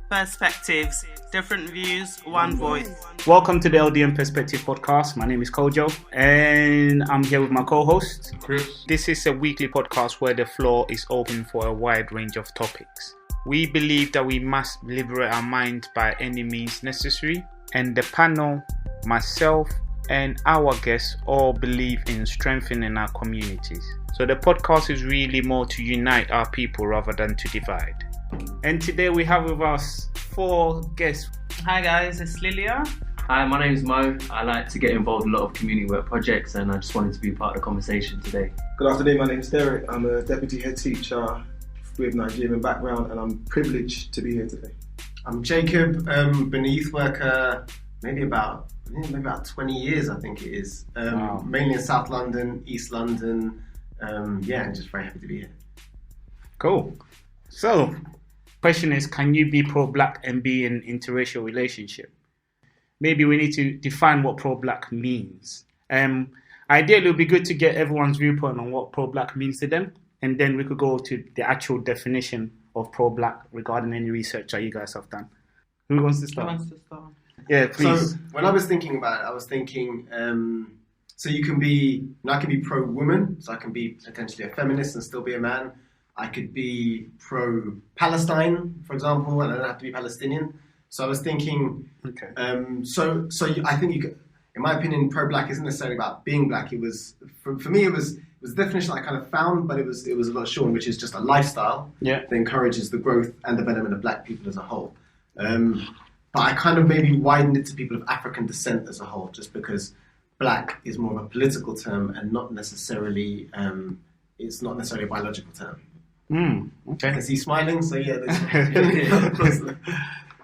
perspectives, different views, one voice. Welcome to the LDN Perspective podcast. My name is Kojo and I'm here with my co-host, Chris. This is a weekly podcast where the floor is open for a wide range of topics. We believe that we must liberate our mind by any means necessary, and the panel, myself, and our guests all believe in strengthening our communities. So the podcast is really more to unite our people rather than to divide. And today we have with us 4 guests. Hi guys, it's Lilia. Hi, my name is Mo. I like to get involved in a lot of community work projects and I just wanted to be part of the conversation today. Good afternoon, my name is Derek. I'm a deputy head teacher with Nigerian background and I'm privileged to be here today. I'm Jacob, been a youth worker maybe about 20 years, I think it is. Wow. Mainly in South London, East London. And just very happy to be here. Cool. So, question is, can you be pro-black and be in an interracial relationship? Maybe we need to define what pro-black means. Ideally, it would be good to get everyone's viewpoint on what pro-black means to them, and then we could go to the actual definition of pro-black regarding any research that you guys have done. Who wants to start? Yeah, please. So when I was thinking about it, I was thinking, so you can be, I can be pro-woman, so I can be potentially a feminist and still be a man. I could be pro-Palestine, for example, and I don't have to be Palestinian. So I was thinking, Okay. I think you could, in my opinion, pro-black isn't necessarily about being black. It was, for me, it was the definition I kind of found, but it was a lot shorter, which is just a lifestyle that encourages the growth and development of black people as a whole. But I kind of maybe widened it to people of African descent as a whole, just because black is more of a political term and not necessarily, it's not necessarily a biological term. Okay. Is he smiling? So yeah.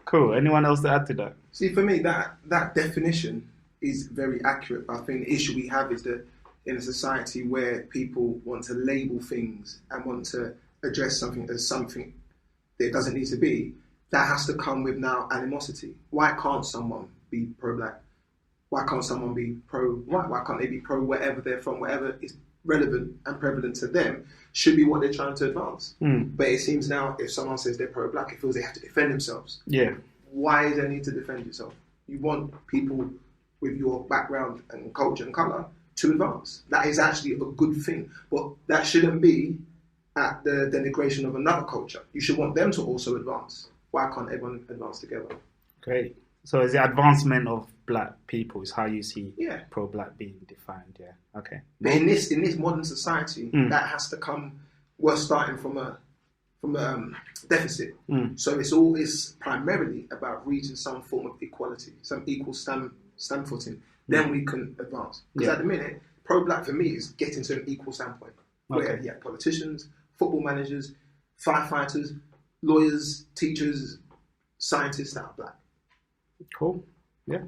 Cool. Anyone else to add to that? See, for me, that definition is very accurate. I think the issue we have is that in a society where people want to label things and want to address something as something that it doesn't need to be, that has to come with now animosity. Why can't someone be pro-black? Why can't someone be pro-white? Why can't they be pro wherever they're from? Whatever is relevant and prevalent to them should be what they're trying to advance. But it seems now if someone says they're pro-black, it feels they have to defend themselves. Yeah. Why is there need to defend yourself? You want people with your background and culture and colour to advance. That is actually a good thing. But that shouldn't be at the denigration of another culture. You should want them to also advance. Why can't everyone advance together? Great. So is the advancement of black people is how you see pro-black being defined, yeah. Okay. But in this modern society, that has to come. We're starting from a deficit, so it's primarily about reaching some form of equality, some equal stand footing. Then we can advance. Because at the minute, pro-black for me is getting to an equal standpoint where you have politicians, football managers, firefighters, lawyers, teachers, scientists that are black. Cool. Yeah.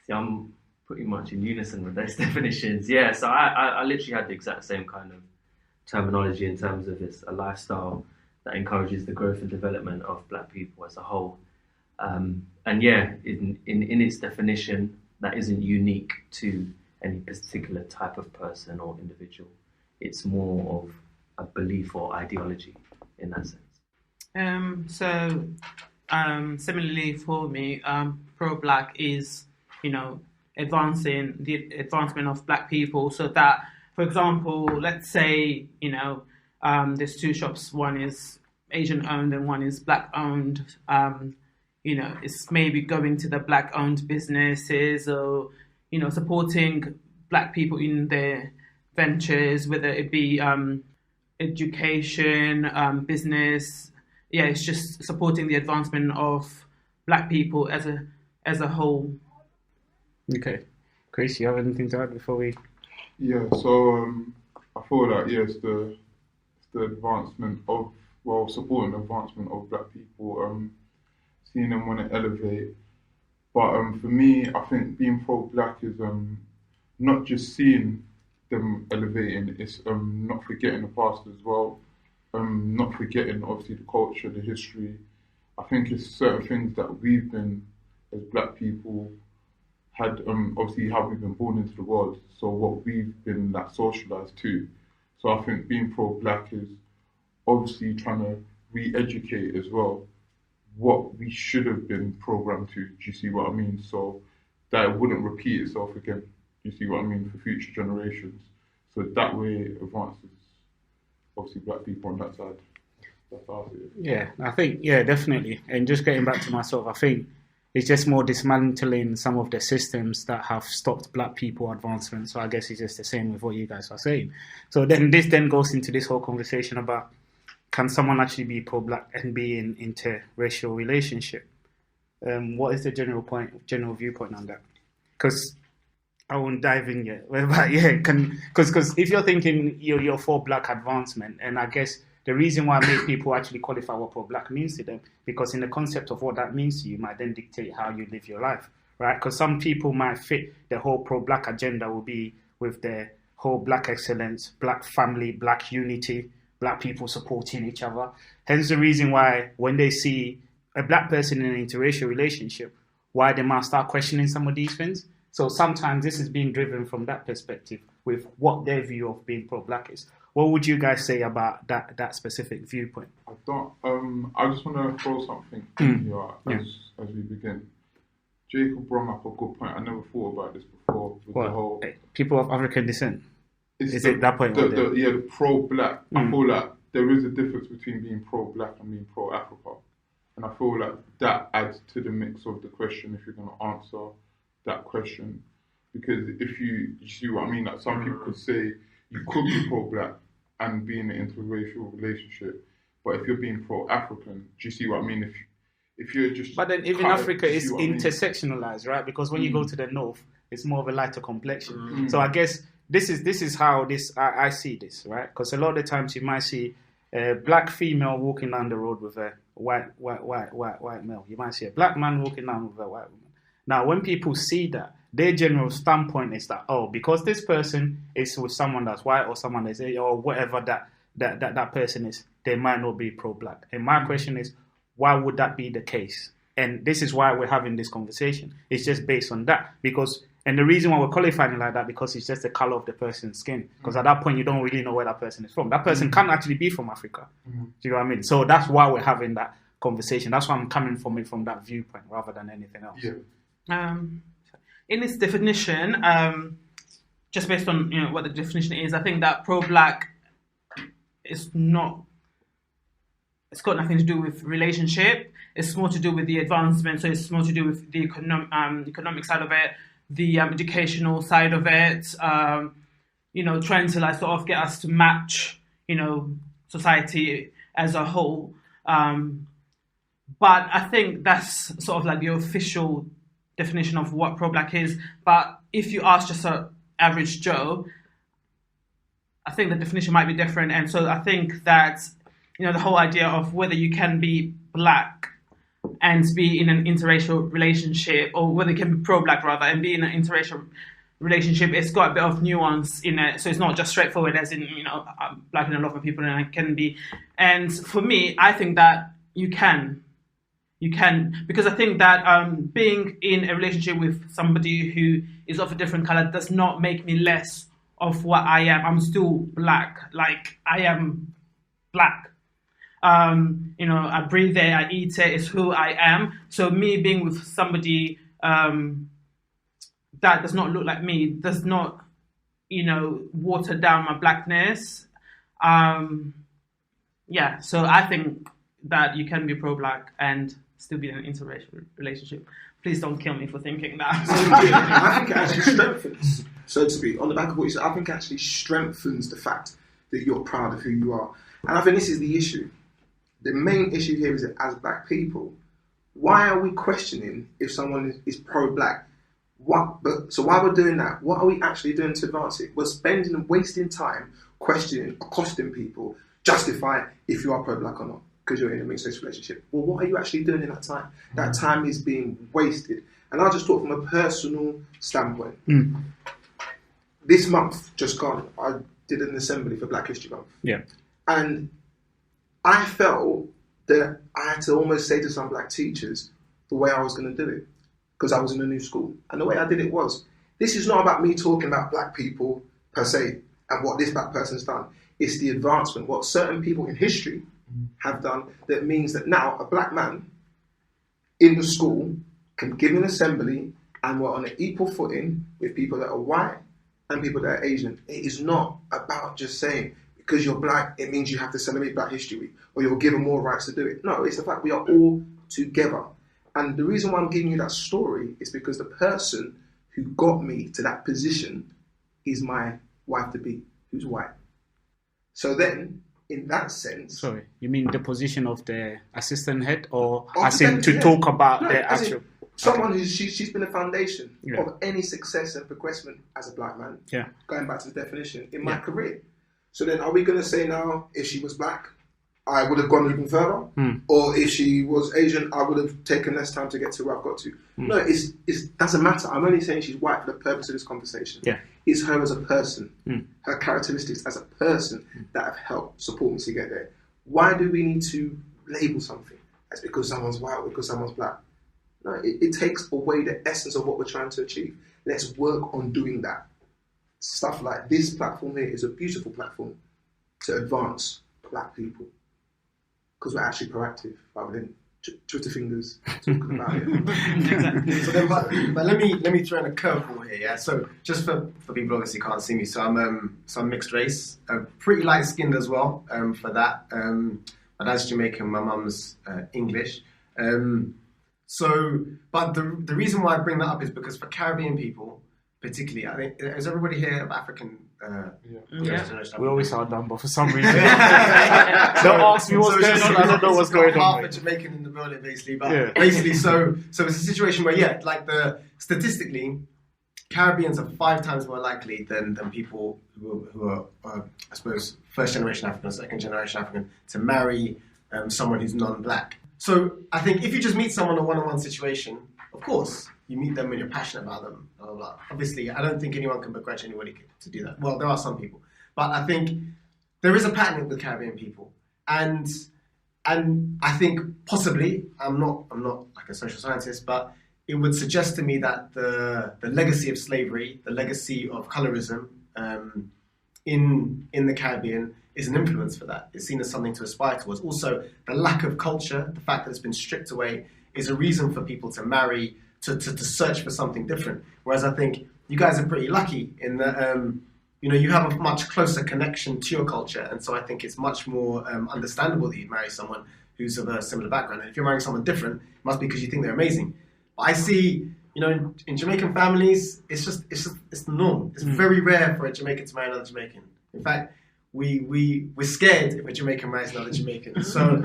See, I'm pretty much in unison with those definitions. Yeah, so I literally had the exact same kind of terminology in terms of it's a lifestyle that encourages the growth and development of black people as a whole. And yeah, in its definition, that isn't unique to any particular type of person or individual. It's more of a belief or ideology in that sense. Similarly for me, pro-black is, advancing the advancement of black people so that, for example, let's say, there's 2 shops, one is Asian owned and one is black owned. It's maybe going to the black owned businesses or, supporting black people in their ventures, whether it be education, business. Yeah, it's just supporting the advancement of black people as a whole. Okay. Chris, you have anything to add before we... Yeah, so I feel that it's the advancement of, supporting the advancement of black people, seeing them want to elevate. But for me, I think being pro-black is not just seeing them elevating, it's not forgetting the past as well, not forgetting obviously the culture, the history. I think it's certain things that we've been, as black people, had obviously how we've been born into the world, so what we've been socialised to. So I think being pro-black is obviously trying to re-educate as well what we should have been programmed to. Do you see what I mean? So that it wouldn't repeat itself again. Do you see what I mean? For future generations. So that way it advances, obviously, black people on that side. That's how I see it. Yeah, I think, definitely. And just getting back to myself, I think it's just more dismantling some of the systems that have stopped black people advancement. So I guess it's just the same with what you guys are saying. So then this then goes into this whole conversation about, can someone actually be pro-black and be in interracial relationship? What is the general viewpoint on that? Because I won't dive in yet. But because if you're thinking you're for black advancement, and I guess the reason why I make people actually qualify what pro-black means to them, because in the concept of what that means to you might then dictate how you live your life, right? Because some people might fit the whole pro-black agenda will be with the whole black excellence, black family, black unity, black people supporting each other. Hence the reason why when they see a black person in an interracial relationship, why they might start questioning some of these things. So sometimes this is being driven from that perspective with what their view of being pro-black is. What would you guys say about that specific viewpoint? I just want to throw something in here as we begin. Jacob brought up a good point. I never thought about this before. With the whole people of African descent. Is it that point? The pro-black. I feel like there is a difference between being pro-black and being pro-Africa. And I feel like that adds to the mix of the question if you're going to answer that question. Because if you see what I mean, like some people could say you could be pro-black and be in an interracial relationship, but if you're being pro-African, do you see what I mean? If you're just... But then even Africa is intersectionalized, right? Because when you go to the north, it's more of a lighter complexion. So I guess this is how I see this, right? Because a lot of the times you might see a black female walking down the road with a white male. You might see a black man walking down with a white woman. Now, when people see that, their general standpoint is that, because this person is with someone that's white or someone that's or whatever that person is, they might not be pro-black. And my question is, why would that be the case? And this is why we're having this conversation. It's just based on that. And the reason why we're qualifying it like that, because it's just the color of the person's skin. Because at that point, you don't really know where that person is from. That person can't actually be from Africa. Do you know what I mean? So that's why we're having that conversation. That's why I'm coming from it from that viewpoint rather than anything else. Yeah. In its definition, just based on what the definition is, I think that pro-black is not. It's got nothing to do with relationship. It's more to do with the advancement. So it's more to do with the economic side of it, the educational side of it. Trying to sort of get us to match, society as a whole. But I think that's sort of like the official definition of what pro-black is. But if you ask just an average Joe, I think the definition might be different. And so I think that, the whole idea of whether you can be black and be in an interracial relationship, or whether you can be pro-black rather and be in an interracial relationship, it's got a bit of nuance in it. So it's not just straightforward as in, black and a lot of people and I can be. And for me, I think that you can, because I think that being in a relationship with somebody who is of a different color does not make me less of what I am. I'm still black. Like, I am black. I breathe it, I eat it, it's who I am. So me being with somebody that does not look like me does not, water down my blackness. So I think that you can be pro-black and still be in an interracial relationship. Please don't kill me for thinking that. I think it actually strengthens, so to speak, on the back of what you said, I think it actually strengthens the fact that you're proud of who you are. And I think this is the issue. The main issue here is that as black people, why are we questioning if someone is pro-black? So while we're doing that, what are we actually doing to advance it? We're spending and wasting time questioning, accosting people, justify if you are pro-black or not, because you're in a mixed-race relationship. Well, what are you actually doing in that time? That time is being wasted. And I'll just talk from a personal standpoint. This month, just gone, I did an assembly for Black History Month. Yeah. And I felt that I had to almost say to some black teachers the way I was going to do it, because I was in a new school. And the way I did it was, this is not about me talking about black people per se and what this black person's done. It's the advancement, what certain people in history have done, that means that now a black man in the school can give an assembly and we're on an equal footing with people that are white and people that are Asian. It is not about just saying because you're black, it means you have to celebrate Black History Week or you're given more rights to do it. No, it's the fact we are all together. And the reason why I'm giving you that story is because the person who got me to that position is my wife-to-be, who's white. So then, in that sense... Sorry, you mean the position of the assistant head or Of talk about no, the actual... Someone who's she's been the foundation of any success and progression as a black man. Yeah. Going back to the definition in my career. So then, are we going to say now if she was black, I would have gone even further, or if she was Asian, I would have taken less time to get to where I've got to? No, it doesn't matter. I'm only saying she's white for the purpose of this conversation. Yeah. It's her as a person, her characteristics as a person that have helped support me to get there. Why do we need to label something? That's because someone's white or because someone's black. No, it takes away the essence of what we're trying to achieve. Let's work on doing that. Stuff like this platform here is a beautiful platform to advance black people because we're actually proactive rather than Twitter fingers talking about it. Exactly. So then, but let me throw in a curveball here. Yeah. So just for people obviously can't see me. So I'm mixed race, pretty light skinned as well. For that, my dad's Jamaican, my mum's English. But the reason why I bring that up is because for Caribbean people, particularly, I think, is everybody here of African? We always are done, but for some reason, don't ask me what's going on. I don't know what's going on. Half a Jamaican in the building, basically, but basically, so it's a situation where, statistically, Caribbeans are 5 times more likely than people who are, I suppose, first generation African, second generation African, to marry someone who's non-black. So I think if you just meet someone in a one-on-one situation, of course, you meet them when you're passionate about them, blah, blah, blah. Obviously, I don't think anyone can begrudge anybody to do that. Well, there are some people. But I think there is a pattern with Caribbean people. And I think possibly, I'm not like a social scientist, but it would suggest to me that the legacy of slavery, the legacy of colorism in the Caribbean is an influence for that. It's seen as something to aspire towards. Also, the lack of culture, the fact that it's been stripped away, is a reason for people to marry, to search for something different. Whereas I think you guys are pretty lucky in that you have a much closer connection to your culture, and so I think it's much more understandable that you'd marry someone who's of a similar background. And if you're marrying someone different, it must be because you think they're amazing. But I see, in Jamaican families, it's the norm. It's very rare for a Jamaican to marry another Jamaican. In fact, we're scared if a Jamaican marries another Jamaican. So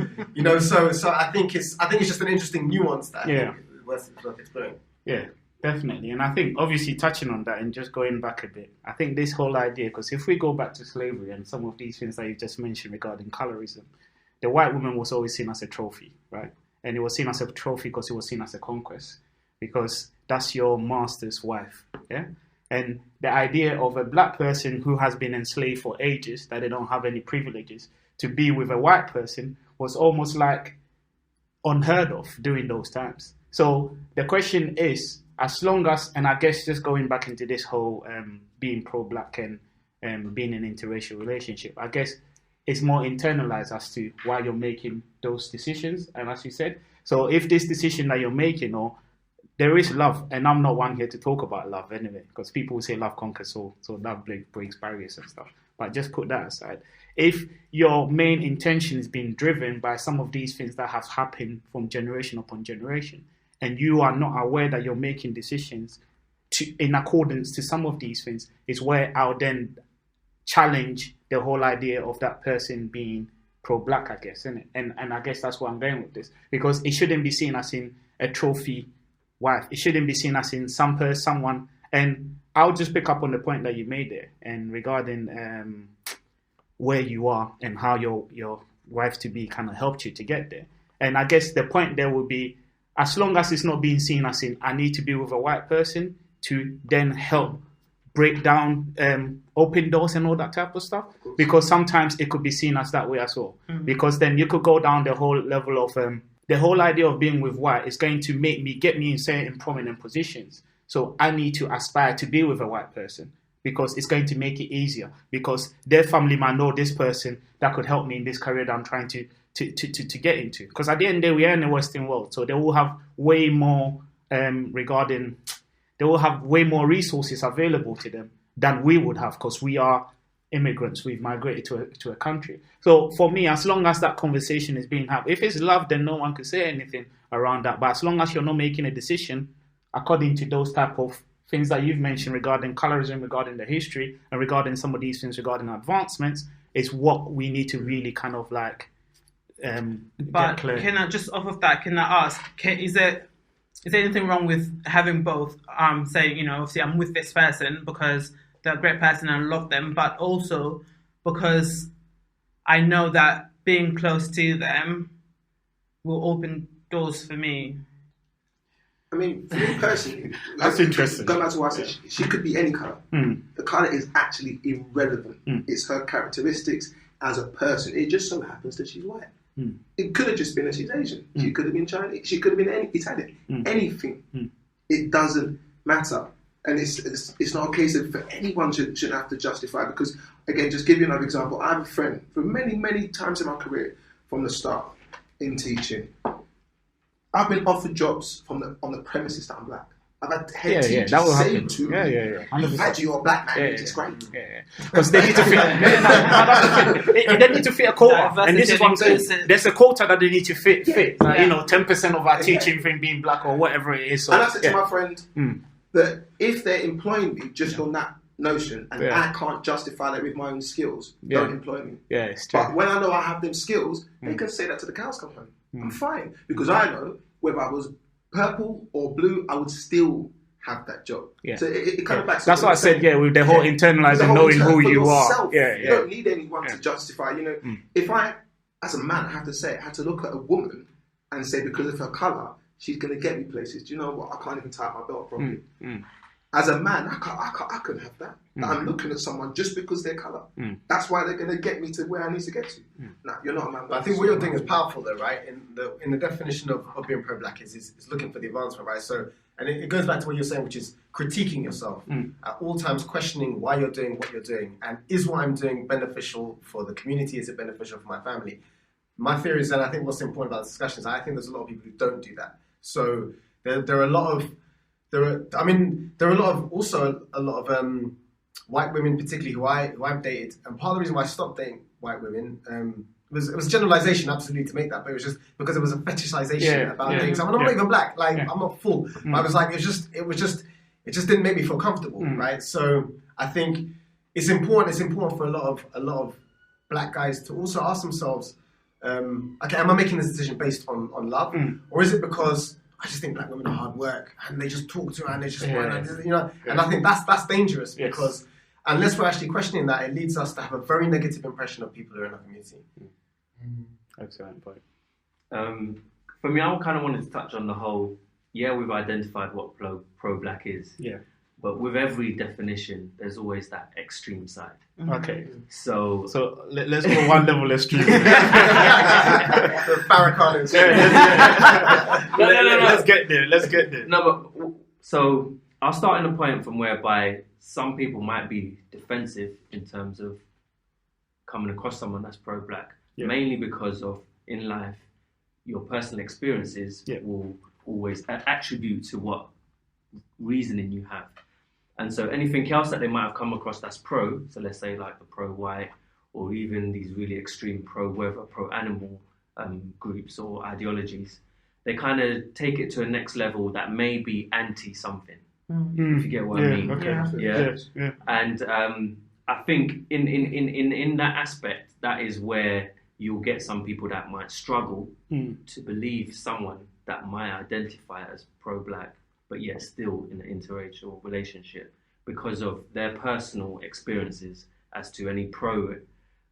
so I think it's just an interesting nuance that I think is worth exploring. Yeah, definitely. And I think obviously touching on that and just going back a bit, I think this whole idea, because if we go back to slavery and some of these things that you just mentioned regarding colorism, the white woman was always seen as a trophy, right? And it was seen as a trophy because it was seen as a conquest, because that's your master's wife, yeah? And the idea of a black person who has been enslaved for ages, that they don't have any privileges, to be with a white person was almost like unheard of during those times. So the question is, as long as, and I guess just going back into this whole being pro-black and being in an interracial relationship, I guess it's more internalized as to why you're making those decisions. And as you said, so if this decision that you're making, or there is love, and I'm not one here to talk about love anyway, because people will say love conquers, so love breaks barriers and stuff. But just put that aside. If your main intention is being driven by some of these things that have happened from generation upon generation, and you are not aware that you're making decisions in accordance to some of these things, is where I'll then challenge the whole idea of that person being pro-black, I guess, isn't it? And I guess that's where I'm going with this, because it shouldn't be seen as in a trophy wife. It shouldn't be seen as in someone. And I'll just pick up on the point that you made there, and regarding where you are and how your wife to be kind of helped you to get there. And I guess the point there will be, as long as it's not being seen as in I need to be with a white person to then help break down open doors and all that type of stuff, because sometimes it could be seen as that way as well. Because then you could go down the whole level of the whole idea of being with white is going to get me in certain prominent positions. So I need to aspire to be with a white person because it's going to make it easier, because their family might know this person that could help me in this career that I'm trying to get into. Because at the end of the day, we are in the Western world, so they will have way more they will have way more resources available to them than we would have, because we are immigrants. We've migrated to a country. So for me, as long as that conversation is being had, if it's love, then no one can say anything around that. But as long as you're not making a decision according to those type of things that you've mentioned regarding colorism, regarding the history, and regarding some of these things regarding advancements, is what we need to really kind of like But get clear. can I just off of that? Can I ask? Is there anything wrong with having both? Saying, you know, obviously I'm with this person because they're a great person and I love them, but also because I know that being close to them will open doors for me. I mean, for me personally, That's interesting. Going back to what I said, she could be any colour. The colour is actually irrelevant. It's her characteristics as a person. It just so happens that she's white. It could have just been that she's Asian. She could have been Chinese. She could have been Italian. Anything. It doesn't matter. And it's not a case of for anyone should have to justify, because, again, just give you another example. I have a friend for many, many times in my career from the start in teaching. I've been offered jobs on the premises that I'm black. I've had head teachers that will say happen. to me, Yeah. "Fact, you're a black man, which is great." Because they need to fit. They need to fit a quota, and this is what I'm saying. There's a quota that they need to fit. Like, you know, 10% of our teaching thing being black or whatever it is. So, and I said to my friend that if they're employing me just on that notion, and I can't justify that with my own skills, don't employ me. Yeah, it's true. But when I know I have them skills, they can say that to the cows come home. I'm fine, because I know whether I was purple or blue, I would still have that job. Yeah. So it kind of backs. That's what I said. Yeah, with the whole internalizing, knowing who you are. You don't need anyone to justify. You know, if I, as a man, I have to say, I have to look at a woman and say, because of her color, she's going to get me places. Do you know what? I can't even tie my belt properly. As a man, I couldn't have that. I'm looking at someone just because their colour. That's why they're going to get me to where I need to get to. Nah, you're not a man. But I think what you're doing is powerful, though, right? In the definition of being pro-black is looking for the advancement, right? So, and it goes back to what you're saying, which is critiquing yourself at all times, questioning why you're doing what you're doing, and is what I'm doing beneficial for the community? Is it beneficial for my family? My theory is, and I think what's important about the discussions, I think there's a lot of people who don't do that. So there are a lot of white women, particularly who I've dated, and part of the reason why I stopped dating white women it was generalization, absolutely, to make that, but it was just because it was a fetishization about things. I'm not even black, like I'm not full. I was like, it just didn't make me feel comfortable, right? So I think it's important for a lot of black guys to also ask themselves, okay, am I making this decision based on love, or is it because I just think black women are hard work and they just talk to her and they just and I think that's dangerous because unless we're actually questioning that, it leads us to have a very negative impression of people who are in our community. Excellent point. For me, I kind of wanted to touch on the whole, we've identified what pro-black is. Yeah. But with every definition, there's always that extreme side. Okay. So let's go one level extreme. The Farrakhan. Let's get there. No, but so I'll start in a point from whereby some people might be defensive in terms of coming across someone that's pro-black, mainly because of in life, your personal experiences will always attribute to what reasoning you have. And so anything else that they might have come across that's pro, so let's say like the pro-white or even these really extreme pro-weather, pro-animal groups or ideologies, they kind of take it to a next level that may be anti-something, if you get what I mean. Okay. And I think in that aspect, that is where you'll get some people that might struggle to believe someone that might identify as pro-black, but yet still in an interracial relationship because of their personal experiences as to any pro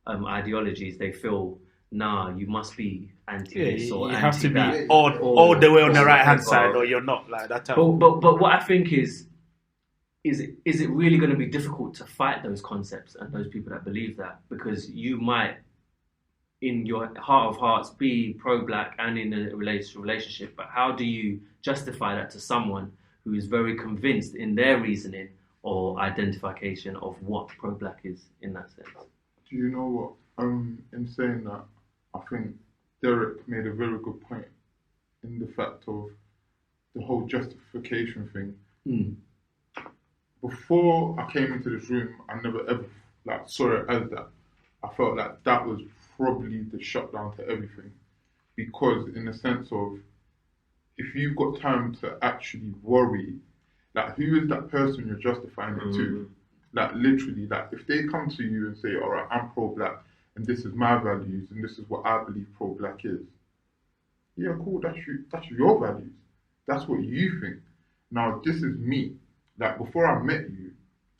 ideologies. They feel, you must be anti this or you anti have to that. be all the way on the right hand side, or you're not like that. But what I think is it really going to be difficult to fight those concepts and those people that believe that, because you might, in your heart of hearts, be pro-black and in a relationship, but how do you justify that to someone who is very convinced in their reasoning or identification of what pro-black is in that sense? Do you know what? In saying that, I think Derek made a very good point in the fact of the whole justification thing. Before I came into this room, I never ever saw it as that. I felt like that was probably the shutdown to everything, because in the sense of, if you've got time to actually worry, who is that person you're justifying it to? Literally, if they come to you and say, all right, I'm pro-black and this is my values and this is what I believe pro-black is. Yeah, cool, that's your values. That's what you think. Now, this is me. Before I met you,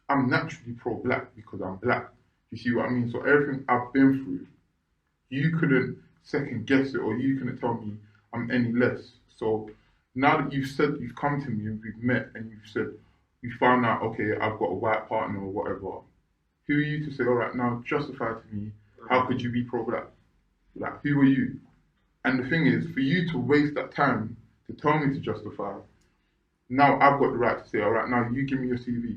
I'm naturally pro-black because I'm black. You see what I mean? So everything I've been through, you couldn't second guess it, or you couldn't tell me I'm any less. So now that you've come to me and we've met and you've said, you found out, okay, I've got a white partner or whatever, who are you to say, all right, now justify to me, how could you be pro-black? Who are you? And the thing is, for you to waste that time to tell me to justify, now I've got the right to say, all right, now you give me your CV.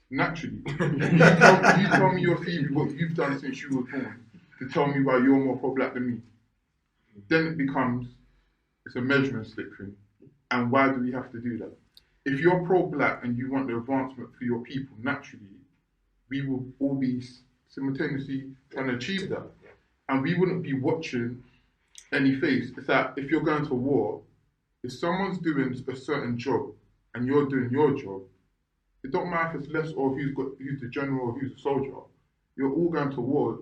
Naturally. you tell me your CV, what you've done since you were born, to tell me why you're more pro-black than me. Then it becomes, it's a measurement stick thing. And why do we have to do that? If you're pro-black and you want the advancement for your people, naturally, we will all be simultaneously trying to achieve that. And we wouldn't be watching any face. It's like, if you're going to war, if someone's doing a certain job and you're doing your job, it don't matter if it's less or who's the general or who's the soldier. You're all going to war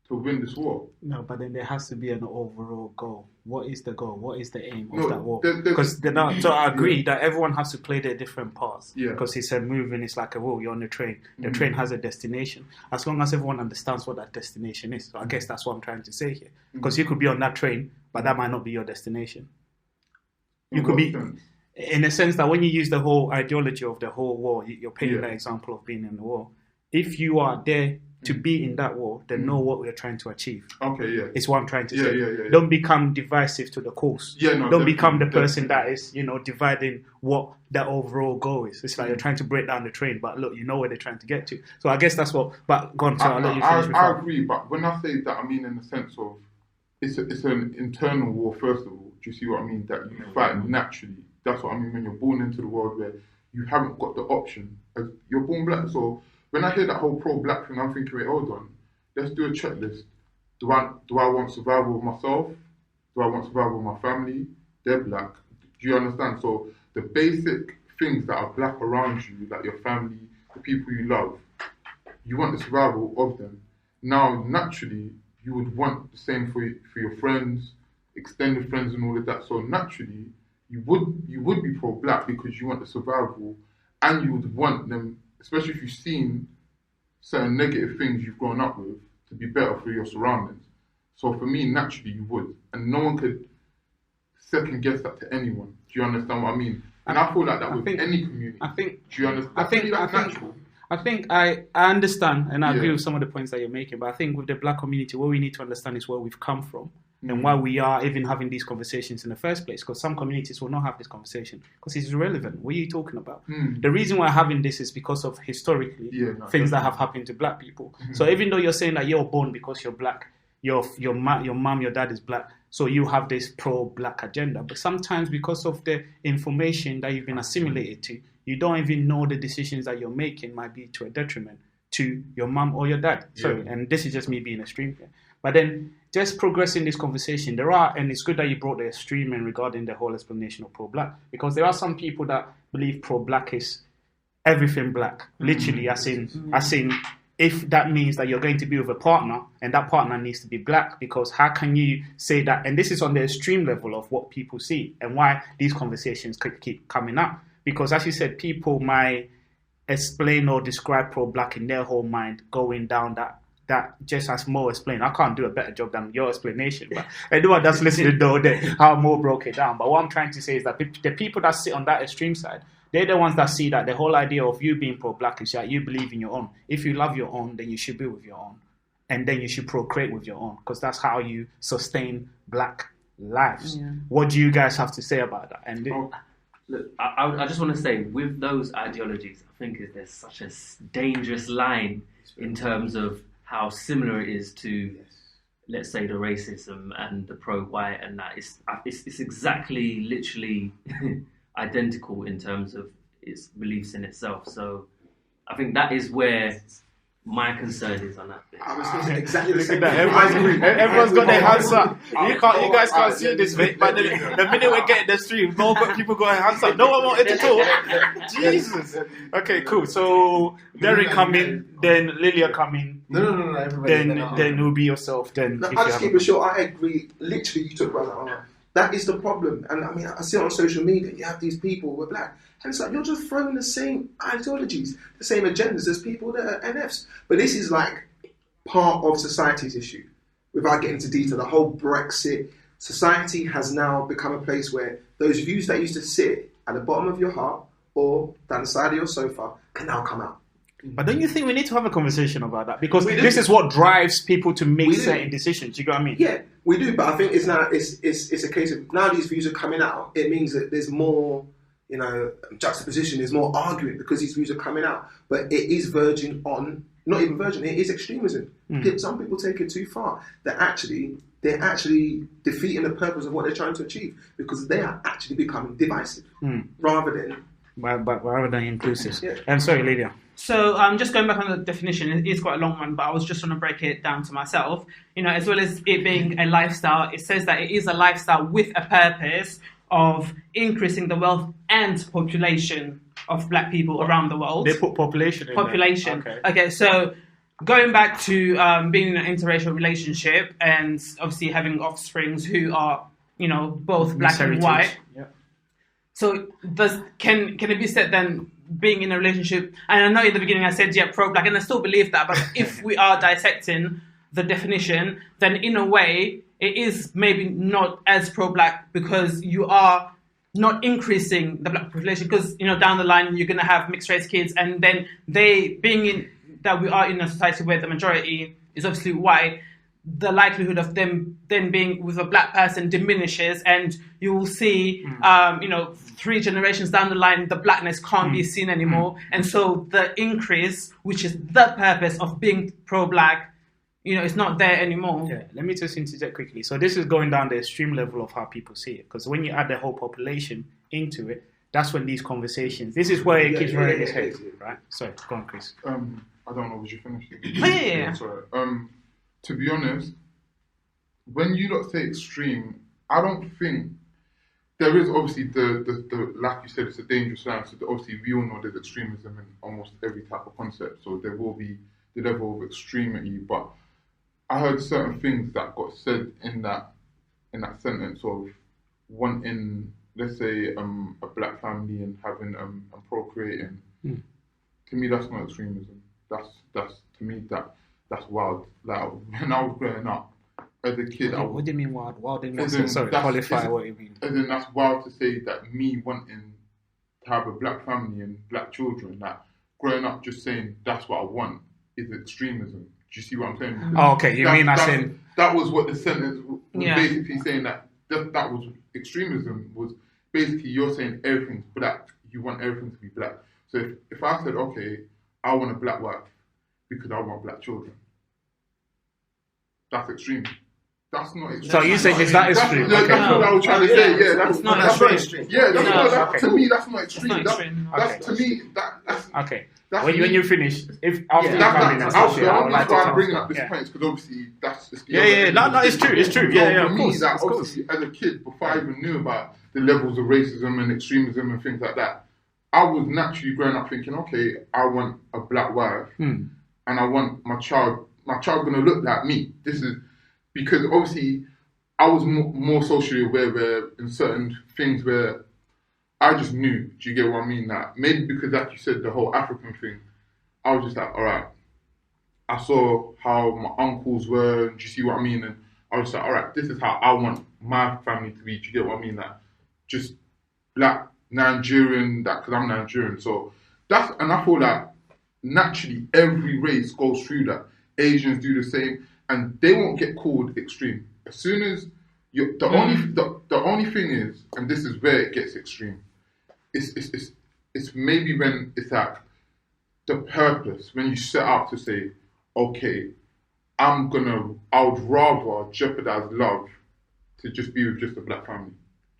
to win this war. No, but then there has to be an overall goal. What is the goal? What is the aim of that war? Because so I agree that everyone has to play their different parts. Yeah. Because he said moving is like a wheel. You're on the train. The train has a destination. As long as everyone understands what that destination is. So I guess that's what I'm trying to say here. Because you could be on that train, but that might not be your destination. You could be, in a sense that when you use the whole ideology of the whole war, you're painting that example of being in the war. If you are there to be in that war, then know what we're trying to achieve. Okay, yeah. It's what I'm trying to say. Yeah. Don't become divisive to the cause. Don't become the person that is, dividing what the overall goal is. It's like you're trying to break down the train, but look, you know where they're trying to get to. So I guess that's what. But go on, I'll let you finish. I agree, but when I say that, I mean in the sense of it's an internal war. First of all, do you see what I mean? That you fight naturally. That's what I mean when you're born into the world where you haven't got the option. You're born black, so. When I hear that whole pro-black thing, I'm thinking, wait, hold on, let's do a checklist. Do I want survival of myself? Do I want survival of my family? They're black. Do you understand? So the basic things that are black around you, like your family, the people you love, you want the survival of them. Now, naturally, you would want the same for your friends, extended friends and all of that. So naturally, you would be pro-black because you want the survival, and you would want them, especially if you've seen certain negative things you've grown up with, to be better for your surroundings. So for me, naturally you would. And no one could second guess that to anyone. Do you understand what I mean? And I feel like that with any community. Do you understand? I think I understand and I agree with some of the points that you're making, but I think with the black community, what we need to understand is where we've come from. And why we are even having these conversations in the first place, because some communities will not have this conversation because it's irrelevant. What are you talking about? The reason we're having this is because of historically things that have happened to black people. So even though you're saying that you're born because you're black, your mom, your dad is black, so you have this pro-black agenda. But sometimes because of the information that you've been assimilated to, you don't even know the decisions that you're making might be to a detriment to your mom or your dad. Sorry, and this is just me being extreme here. But then just progressing this conversation, and it's good that you brought the extreme in regarding the whole explanation of pro-black, because there are some people that believe pro-black is everything black, literally, as in if that means that you're going to be with a partner and that partner needs to be black, because how can you say that? And this is on the extreme level of what people see and why these conversations could keep coming up. Because as you said, people might explain or describe pro-black in their whole mind going down that just as Mo explained. I can't do a better job than your explanation, but anyone that's listening know how Mo broke it down. But what I'm trying to say is that the people that sit on that extreme side, they're the ones that see that the whole idea of you being pro-black is that you believe in your own. If you love your own, then you should be with your own. And then you should procreate with your own, because that's how you sustain black lives. Yeah. What do you guys have to say about that? And look, I just want to say, with those ideologies, I think there's such a dangerous line in terms of how similar it is to let's say, the racism and the pro-white and that, it's exactly, literally identical in terms of its beliefs in itself. So I think that is where my concern is on that bit. I was thinking exactly the same. Everyone's got their hands up. You guys can't see this, mate. But the minute we get in the stream, people got their hands up. No one wanted to talk. Jesus. Okay, cool. So Derek come in, then Lilia come in. No. Everybody. Then you'll be yourself. Then No, I'll just keep it short. I agree. Literally, you talk about that. That is the problem. And I mean, I see it on social media. You have these people who are black. And it's like, you're just throwing the same ideologies, the same agendas as people that are NFs. But this is like part of society's issue. Without getting into detail, the whole Brexit, society has now become a place where those views that used to sit at the bottom of your heart or down the side of your sofa can now come out. But don't you think we need to have a conversation about that? Because this is what drives people to make certain decisions. You know what I mean? Yeah, we do. But I think it's a case of now these views are coming out. It means that there's more, juxtaposition. There's more argument because these views are coming out. But it is verging on, not even verging, it is extremism. Some people take it too far. They're actually defeating the purpose of what they're trying to achieve because they are actually becoming divisive rather than inclusive. Yeah. I'm sorry, Lydia. So just going back on the definition, it is quite a long one, but I was just trying to break it down to myself. As well as it being a lifestyle, it says that it is a lifestyle with a purpose of increasing the wealth and population of black people around the world. They put population in Population. there. Okay, so going back to being in an interracial relationship and obviously having offsprings who are, both black and white. Yeah. So can it be said then, being in a relationship, and I know in the beginning I said, pro-black, and I still believe that, but if we are dissecting the definition, then in a way, it is maybe not as pro-black because you are not increasing the black population because, down the line, you're going to have mixed race kids, and then that we are in a society where the majority is obviously white, the likelihood of them then being with a black person diminishes, and you will see, 3 generations down the line, the blackness can't be seen anymore. And so the increase, which is the purpose of being pro-black, it's not there anymore. Yeah, let me just interject quickly. So this is going down the extreme level of how people see it, because when you add the whole population into it, that's when these conversations, this is where it keeps running its head, right? Sorry, go on, Chris. I don't know, was you finished? Yeah. Sorry. To be honest, when you lot say extreme, I don't think there is obviously the like you said, it's a dangerous line. So obviously we all know there's extremism in almost every type of concept. So there will be the level of extremity. But I heard certain things that got said in that sentence of wanting, let's say, a black family and having and procreating. To me, that's not extremism. That's to me that's wild. Like when I was growing up as a kid, what do you mean wild? Wild in what As in, sense? Sorry, that's- qualify it's- what you mean. And then that's wild to say that me wanting to have a black family and black children, that growing up just saying that's what I want is extremism. Do you see what I'm saying? Oh, okay. You mean as in that was what the sentence was Yeah. basically saying, that was extremism, was basically you're saying everything's black, you want everything to be black. So if I said, okay, I want a black wife because I want black children, that's extreme. That's not extreme. So you saying is that extreme? That's what I was trying to say. Yeah, It's not that's extreme. extreme. Yeah, No, that's to me that's not It's extreme. not That's extreme. to me that's Okay. that's When me. you finish, if after you come in and That's stuff, the yeah, I would only like to why I'm tell bringing stuff. up this Yeah. point, because obviously that's just the Yeah, other yeah, end no, of the it's true, it's spectrum. true. Yeah, So yeah, for of me, course, that of course. obviously as a kid, before I even knew about the levels of racism and extremism and things like that, I was naturally growing up thinking, okay, I want a black wife, and I want my child gonna look like me. This is because obviously I was more socially aware where in certain things where I just knew. Do you get what I mean? That maybe because, like you said, the whole African thing, I was just like, all right. I saw how my uncles were. Do you see what I mean? And I was like, all right, this is how I want my family to be. Do you get what I mean? That just black Nigerian. That because I'm Nigerian, so that's, and I feel that naturally every race goes through that. Asians do the same, and they won't get called extreme. As soon as the only thing is, and this is where it gets extreme, it's maybe when it's like the purpose, when you set out to say, okay, I would rather jeopardize love to just be with just a black family.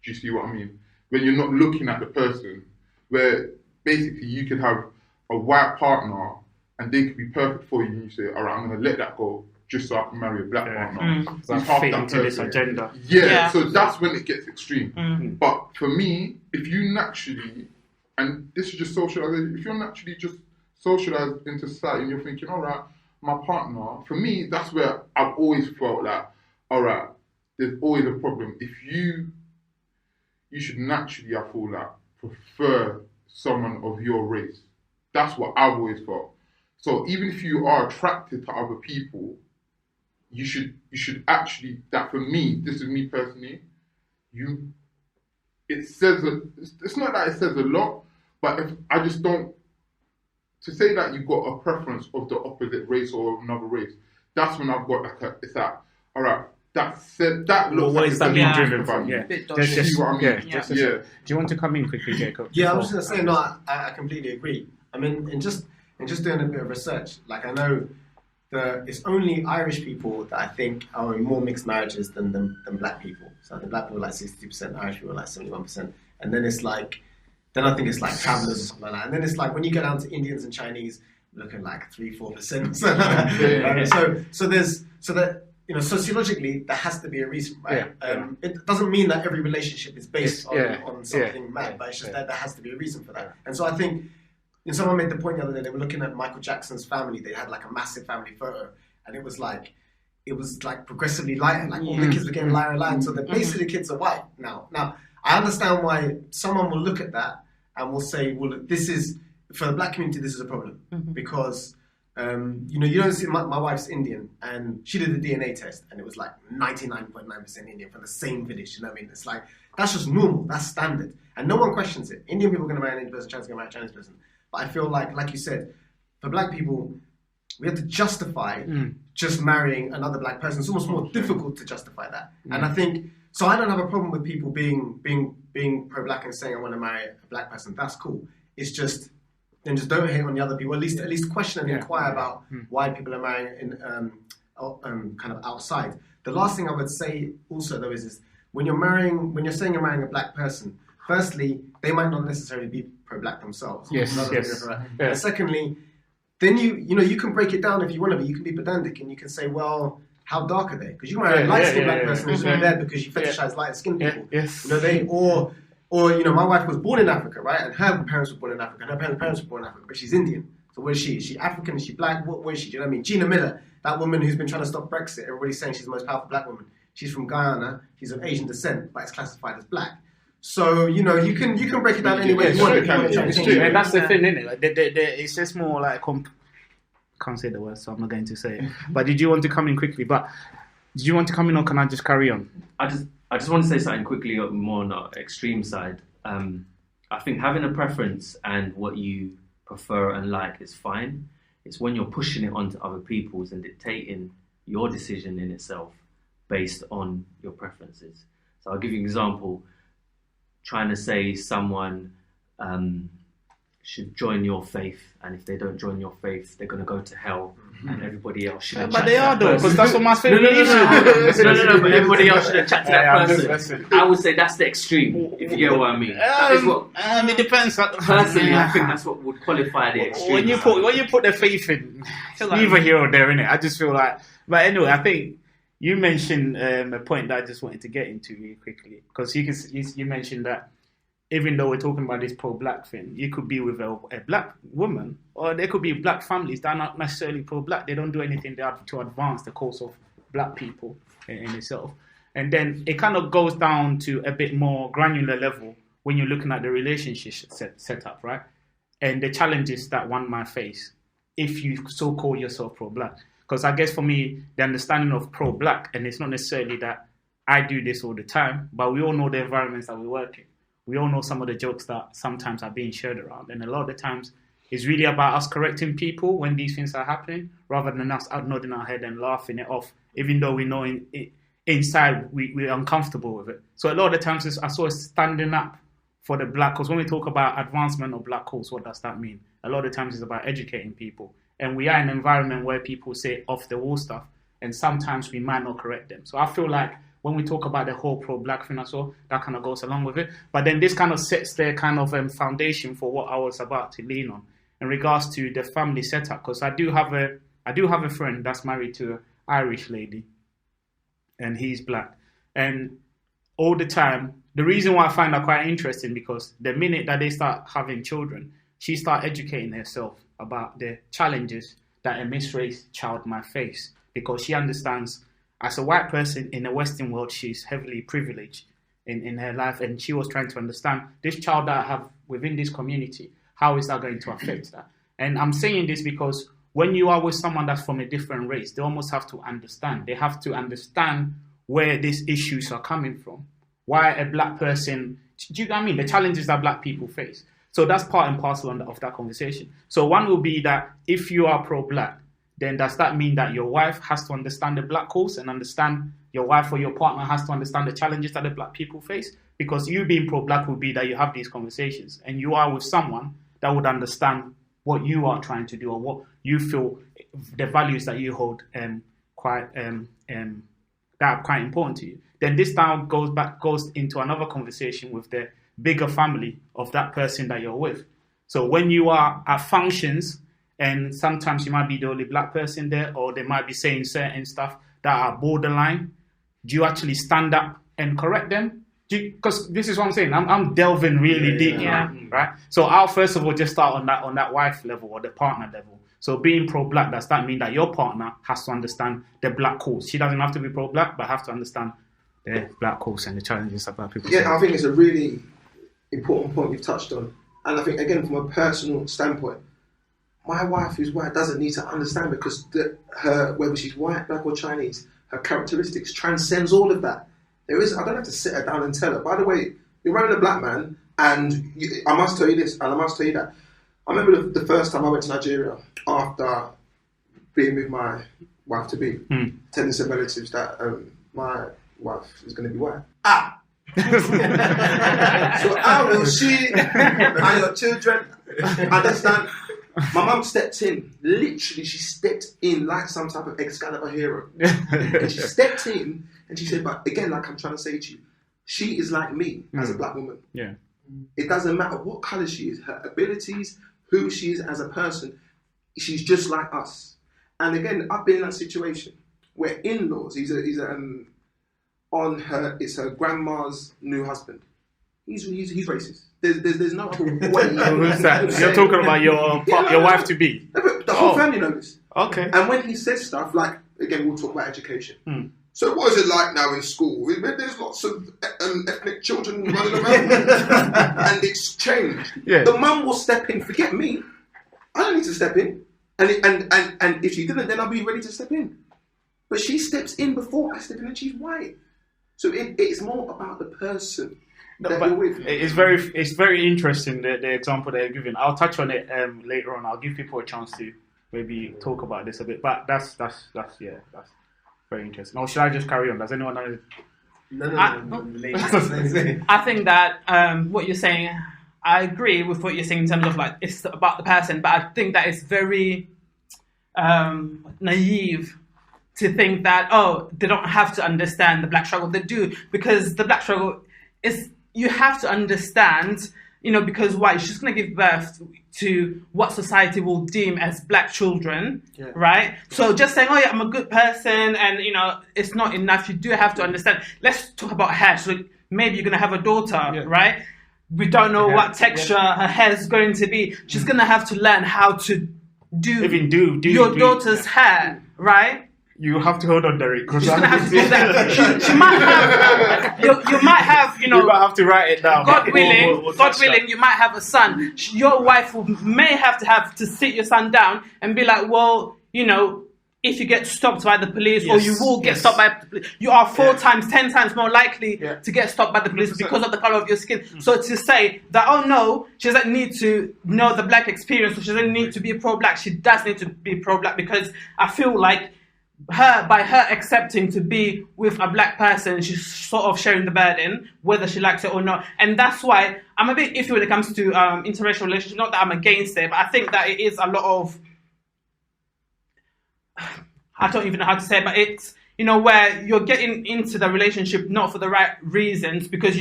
Do you see what I mean? When you're not looking at the person, where basically you could have a white partner and they could be perfect for you, and you say, all right, I'm going to let that go just so I can marry a black partner. So I fit into this agenda. Yeah, so that's when it gets extreme. But for me, if you naturally, and this is just socialization, if you're naturally just socialized into society and you're thinking, all right, my partner, for me, that's where I've always felt like, all right, there's always a problem. If you should naturally, I feel like, prefer someone of your race. That's what I've always felt. So even if you are attracted to other people, you should actually, that for me, this is me personally, it's not that it says a lot, but if I just don't, to say that you've got a preference of the opposite race or another race, that's when I've got it's like, all right, that looks what like is that being driven about from? you. Yeah. See what I mean? Do you want to come in quickly, Jacob? Yeah, I was just going to say, no, I completely agree. I mean, in just doing a bit of research, like I know it's only Irish people that I think are in more mixed marriages than black people. So I think black people are like 60%, Irish people are like 71%. And then I think it's like travellers or something like that. And then it's like when you go down to Indians and Chinese, looking like 3-4%. So that, you know, sociologically, there has to be a reason, right? It doesn't mean that every relationship is based on something mad, but it's just that there has to be a reason for that. And so I think, someone made the point the other day, they were looking at Michael Jackson's family. They had like a massive family photo, and it was like progressively lighter, like all the kids were getting lighter and lighter. So basically the kids are white now. Now, I understand why someone will look at that and will say, well, look, this is, for the black community, this is a problem. Because you don't see, my wife's Indian, and she did the DNA test, and it was like 99.9% Indian from the same village. You know what I mean? It's like, that's just normal, that's standard, and no one questions it. Indian people are going to marry an Indian person, Chinese are going to marry a Chinese person. But I feel like you said, for black people, we have to justify just marrying another black person. It's almost more difficult to justify that. And I think, so I don't have a problem with people being pro-black and saying I want to marry a black person. That's cool. It's just, then just don't hate on the other people. At least question and inquire about why people are marrying in kind of outside. The last thing I would say also though is when you're saying you're marrying a black person, firstly, they might not necessarily be pro-black themselves. Yes. And secondly, then you can break it down if you want to be. You can be pedantic and you can say, well, how dark are they? Because you can marry a light-skinned black person who's only there because you fetishize light-skinned people. My wife was born in Africa, right? And her parents were born in Africa, and her parents were born in Africa, but she's Indian. So where is she? Is she African? Is she black? Where is she? Do you know what I mean? Gina Miller, that woman who's been trying to stop Brexit, everybody's saying she's the most powerful black woman. She's from Guyana. She's of Asian descent, but it's classified as black. So, you can break it down any way you want. And that's the thing, isn't it? It's just more like, can't say the word, so I'm not going to say it. But did you want to come in quickly? But did you want to come in, or can I just carry on? I just want to say something quickly, more on the extreme side. I think having a preference and what you prefer and like is fine. It's when you're pushing it onto other people's and dictating your decision in itself based on your preferences. So I'll give you an example. Trying to say someone should join your faith, and if they don't join your faith, they're going to go to hell, and everybody else should have But they are though, because that's what my favorite No, but everybody else should have chat to that person. I would say that's the extreme, if you get what I mean. That is what, it depends. personally, I think that's what would qualify the extreme. When you put the faith in, neither here or there, innit? I just feel like, but anyway, I think you mentioned a point that I just wanted to get into really quickly, because you mentioned that even though we're talking about this pro-black thing, you could be with a black woman, or there could be black families that are not necessarily pro-black. They don't do anything to advance the cause of black people in itself. And then it kind of goes down to a bit more granular level when you're looking at the relationship set up, right? And the challenges that one might face if you so call yourself pro-black. Because I guess for me, the understanding of pro-black, and it's not necessarily that I do this all the time, but we all know the environments that we work in. We all know some of the jokes that sometimes are being shared around. And a lot of the times, it's really about us correcting people when these things are happening, rather than us out nodding our head and laughing it off, even though we know inside we're uncomfortable with it. So a lot of the times, I saw us standing up for the black cause. When we talk about advancement of black cause, what does that mean? A lot of the times it's about educating people. And we are in an environment where people say off-the-wall stuff. and sometimes we might not correct them. So I feel like when we talk about the whole pro-black thing as well, that kind of goes along with it. But then this kind of sets their kind of foundation for what I was about to lean on in regards to the family setup. Because I do have a friend that's married to an Irish lady, and he's black. And all the time, the reason why I find that quite interesting, because the minute that they start having children, she starts educating herself about the challenges that a mixed race child might face, because she understands, as a white person in the Western world, she's heavily privileged in her life, and she was trying to understand this child that I have within this community, how is that going to affect that? And I'm saying this because when you are with someone that's from a different race, they almost have to understand. They have to understand where these issues are coming from. Why a black person, do you know what I mean? The challenges that black people face. So that's part and parcel of that conversation. So one will be that if you are pro-black, then does that mean that your wife has to understand the black cause and understand your wife or your partner has to understand the challenges that the black people face? Because you being pro-black would be that you have these conversations and you are with someone that would understand what you are trying to do or what you feel the values that you hold that are quite important to you. Then this now goes into another conversation with the bigger family of that person that you're with. So when you are at functions, and sometimes you might be the only black person there, or they might be saying certain stuff that are borderline, do you actually stand up and correct them? Because this is what I'm saying. I'm delving really deep, right? So I'll first of all just start on that wife level or the partner level. So being pro-black, does that mean that your partner has to understand the black cause? She doesn't have to be pro-black, but have to understand the black cause and the challenges that black people face. I think it's a really important point you've touched on. And I think, again, from a personal standpoint, my wife who's white doesn't need to understand, because her, whether she's white, black or Chinese, her characteristics transcends all of that. I don't have to sit her down and tell her, by the way, you're marrying a black man, and I must tell you this, and I must tell you that. I remember the first time I went to Nigeria after being with my wife-to-be, telling some relatives that my wife is going to be white. So how will she and your children understand? My mum stepped in. Literally, she stepped in like some type of Excalibur hero. And she stepped in and she said, but again, like I'm trying to say to you, she is like me as a black woman. Yeah. It doesn't matter what colour she is, her abilities, who she is as a person, she's just like us. And again, I've been in that situation where in-laws, it's her grandma's new husband. He's racist. There's no other way. Who's that? You're talking about your wife to be. The whole family knows this. Okay. And when he says stuff like, again, we'll talk about education. So what is it like now in school? There's lots of ethnic children running around, and it's changed. Yeah. The mum will step in. Forget me. I don't need to step in. And if she didn't, then I'll be ready to step in. But she steps in before I step in, and she's white. So it's more about the person that you're with. It's very interesting the example that you're giving. I'll touch on it later on. I'll give people a chance to maybe talk about this a bit. But that's very interesting. Or should I just carry on? Does anyone know? No. I think that what you're saying, I agree with what you're saying in terms of like it's about the person, but I think that it's very naive to think that they don't have to understand the black struggle. They do, because the black struggle is, you have to understand, because why? She's going to give birth to what society will deem as black children, right? So just saying, I'm a good person, and it's not enough. You do have to understand. Let's talk about hair. So maybe you're going to have a daughter, right? We don't know what texture her hair is going to be. She's going to have to learn how to do your daughter's hair, right? You have to hold on, Derek. She's gonna have to do that. She might have. You might have. You might have to write it down. God willing, you might have a son. Your wife may have to sit your son down and be like, well, if you get stopped by the police, or you will get stopped by the police, you are 4 times, 10 times more likely to get stopped by the police because of the color of your skin. So to say that, she doesn't need to know the black experience, or she doesn't need to be pro-black. She does need to be pro-black, because I feel like by her accepting to be with a black person, she's sort of sharing the burden, whether she likes it or not. And that's why I'm a bit iffy when it comes to interracial relationships. Not that I'm against it, but I think that it is a lot of, I don't even know how to say it, but it's, where you're getting into the relationship not for the right reasons, because,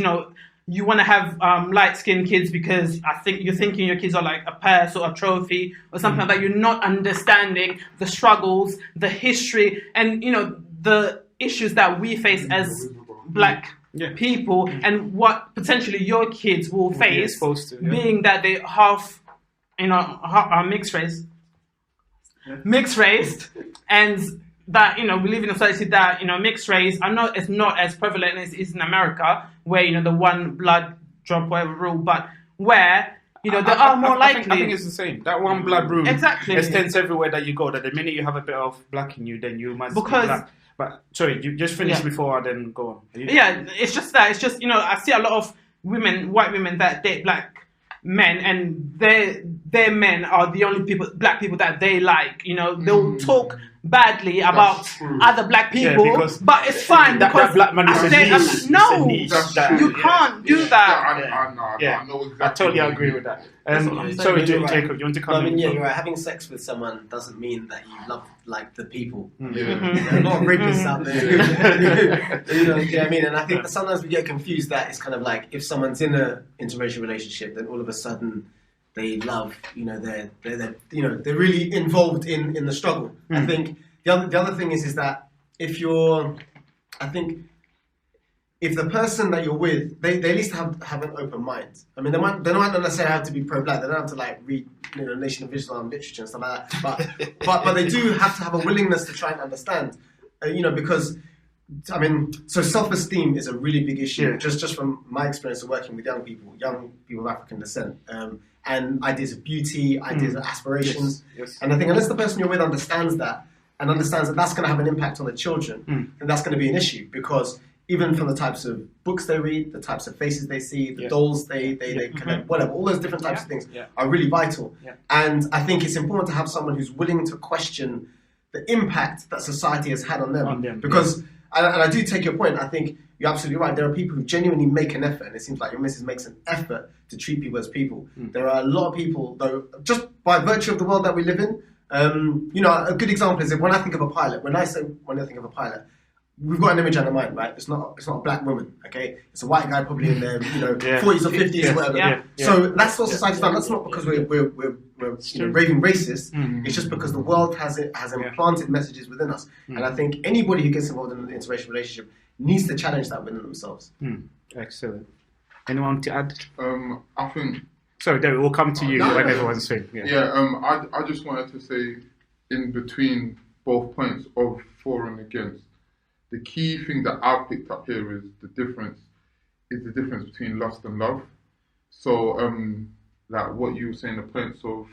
you want to have light-skinned kids because I think you're thinking your kids are like a purse or a trophy or something like that. You're not understanding the struggles, the history, and, the issues that we face as black people, and what potentially your kids will face, being that they half, mixed race, and that, we live in a society that, mixed race, I know it's not as prevalent as it is in America, where, the one blood drop whatever rule, but where, they are more likely. I think it's the same. That one blood rule exactly extends everywhere that you go, that the minute you have a bit of black in you, then you must be black. But, sorry, you just finish before I then go on. Yeah, it's just that. It's just, I see a lot of white women that date black men, and their men are the only black people that they like. They'll talk badly about other black people, but it's fine because that black man is no, you can't do that. I totally agree with that. Sorry, Jacob, you want to come in? You're right. Having sex with someone doesn't mean that you love like the people. There are a lot of rapists out there. You know what I mean? And I think that sometimes we get confused that it's kind of like if someone's in an interracial relationship, then all of a sudden they love, they're really involved in the struggle. I think the other thing is that if the person that you're with, they at least have an open mind. I mean, they might not necessarily have to be pro-black. They don't have to like read, Nation of Islam literature and stuff like that. But they do have to have a willingness to try and understand. Because I mean, so self-esteem is a really big issue. Just from my experience of working with young people of African descent, and ideas of beauty, ideas of aspirations. Yes. And I think unless the person you're with understands that and understands that that's going to have an impact on the children, then that's going to be an issue, because even from the types of books they read, the types of faces they see, the dolls they connect, whatever, all those different types of things are really vital. And I think it's important to have someone who's willing to question the impact that society has had on them. Because, and I do take your point, I think you're absolutely right, there are people who genuinely make an effort, and it seems like your missus makes an effort to treat people as people. There are a lot of people, though, just by virtue of the world that we live in, a good example is when I think of a pilot, when I think of a pilot, we've got an image in our mind, right? It's not a black woman, okay? It's a white guy probably in their 40s or 50s or whatever. So that's what society's done. That's not because we're raving racist. It's just because the world has implanted messages within us. And I think anybody who gets involved in an interracial relationship needs to challenge that within themselves. Excellent. Anyone to add? I think. Sorry, David, we'll come to you when everyone's saying. I just wanted to say, in between both points of for and against, the key thing that I've picked up here is the difference between lust and love. So, like what you were saying, the points of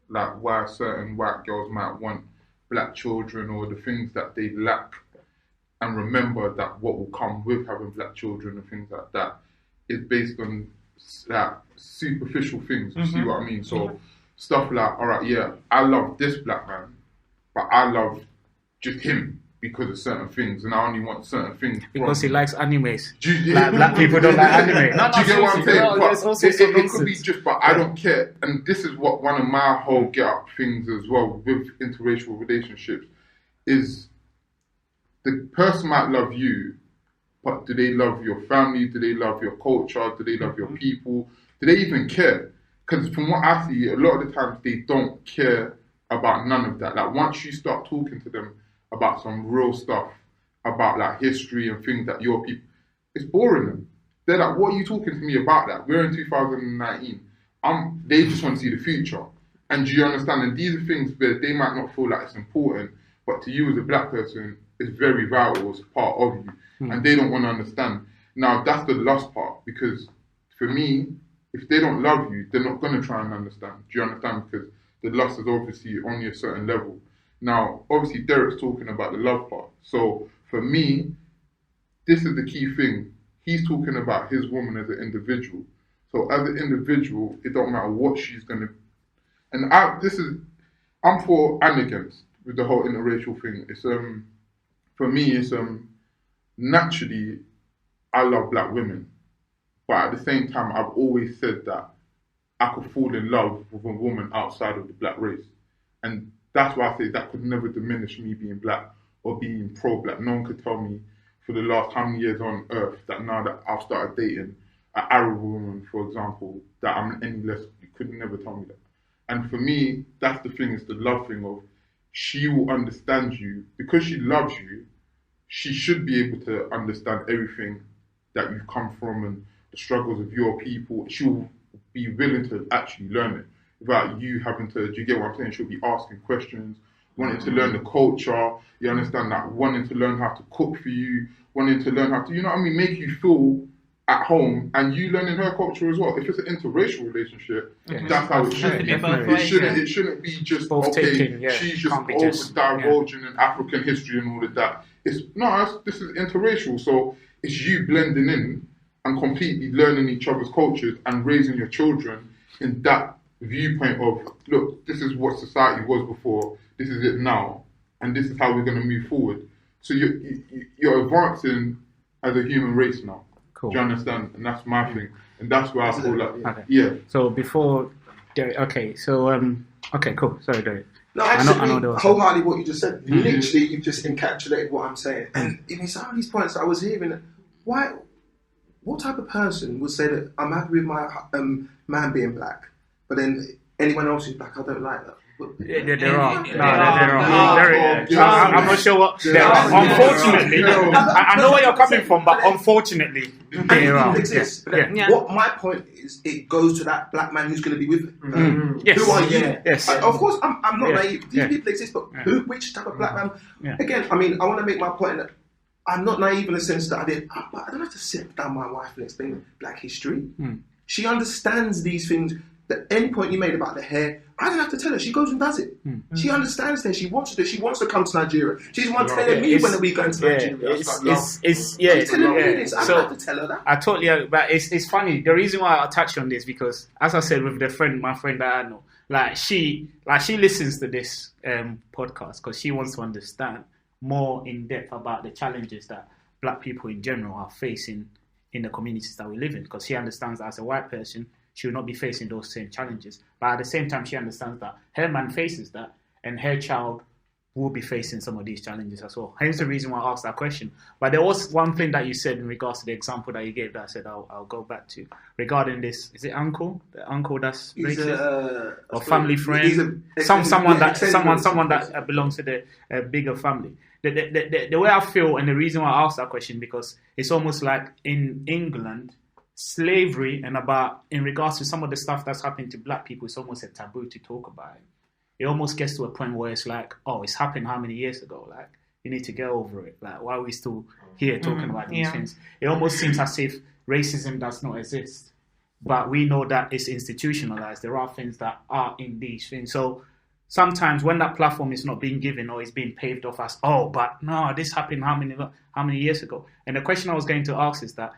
like why certain white girls might want black children, or the things that they lack, and remember that what will come with having black children and things like that is based on like superficial things. You see what I mean? So stuff like, all right, I love this black man, but I love just him because of certain things, and I only want certain things because he likes animes. Like black people don't like anime. Do you get what I'm saying? It could be just, but I don't care. And this is what one of my whole get up things as well with interracial relationships is the person might love you, but do they love your family? Do they love your culture? Do they love your people? Do they even care? Because from what I see, a lot of the times they don't care about none of that. Like once you start talking to them about some real stuff, about like history and things that your people, it's boring them. They're like, what are you talking to me about that? We're in 2019. They just want to see the future. And do you understand? And these are things where they might not feel like it's important, but to you as a black person, it's very vital, it's part of you. And they don't want to understand. Now, that's the lust part, because for me, if they don't love you, they're not going to try and understand. Do you understand? Because the lust is obviously only a certain level. Now, obviously, Derek's talking about the love part. So, for me, this is the key thing. He's talking about his woman as an individual. So, as an individual, it don't matter what she's going to... And I'm for and against with the whole interracial thing. It's for me, it's naturally, I love black women. But at the same time, I've always said that I could fall in love with a woman outside of the black race. And that's why I say that could never diminish me being black or being pro-black. No one could tell me for the last how many years on earth that now that I've started dating an Arab woman, for example, that I'm any less. You could never tell me that. And for me, that's the thing. It's the love thing of she will understand you because she loves you. She should be able to understand everything that you've come from and the struggles of your people. She'll be willing to actually learn it without you having to. Do you get what I'm saying? She'll be asking questions, wanting to learn the culture. You understand that? Wanting to learn how to cook for you, wanting to learn how to, you know what I mean, make you feel at home, and you learning her culture as well. If it's an interracial relationship, that's how it should be. It shouldn't be just both okay. Taking, She's just over divulging in African history and all of that. This is interracial. So it's you blending in and completely learning each other's cultures and raising your children in that viewpoint of, look, this is what society was before. This is it now, and this is how we're going to move forward. So you're advancing as a human race now. Cool. Do you understand? And that's my thing. And that's where I feel like, Okay. yeah. So before, okay, so, okay, cool. Sorry, Derek. No, actually, I know wholeheartily what you just said. Literally, you've just encapsulated what I'm saying. And even some of these points I was hearing, what type of person would say that I'm happy with my man being black, but then anyone else who's black, I don't like that? There are. I'm not sure what. There are. Unfortunately, I know where you're coming from, but unfortunately, there are. Exist. Yeah. What my point is, it goes to that black man who's going to be with him. Yes. Who are you? Yes. Of course, I'm not naive. These people exist, but which type of black man? Yeah. Again, I mean, I want to make my point that I'm not naive in the sense that I don't have to sit down my wife and explain black history. She understands these things. At any point you made about the hair, I don't have to tell her. She goes and does it. She understands that. She wants to do it. She wants to come to Nigeria. She's one telling me when are we going to Nigeria. It's telling me this. I don't have to tell her that. I totally. But it's funny. The reason why I touch on this because, as I said with my friend that I know, she listens to this podcast because she wants to understand more in depth about the challenges that black people in general are facing in the communities that we live in. Because she understands that as a white person, she will not be facing those same challenges. But at the same time, she understands that her man faces that and her child will be facing some of these challenges as well. Hence the reason why I asked that question. But there was one thing that you said in regards to the example that you gave that I said I'll go back to. Regarding this, is it uncle? The uncle that's racist? Or family friend? Someone that belongs to the bigger family. The way I feel and the reason why I asked that question because it's almost like in England, slavery and in regards to some of the stuff that's happening to black people, it's almost a taboo to talk about it. It almost gets to a point where it's like, oh, it's happened how many years ago? Like, you need to get over it. Like, why are we still here talking about these things? It almost seems as if racism does not exist. But we know that it's institutionalized. There are things that are in these things. So sometimes when that platform is not being given or is being paved off as, oh, but no, this happened how many years ago? And the question I was going to ask is that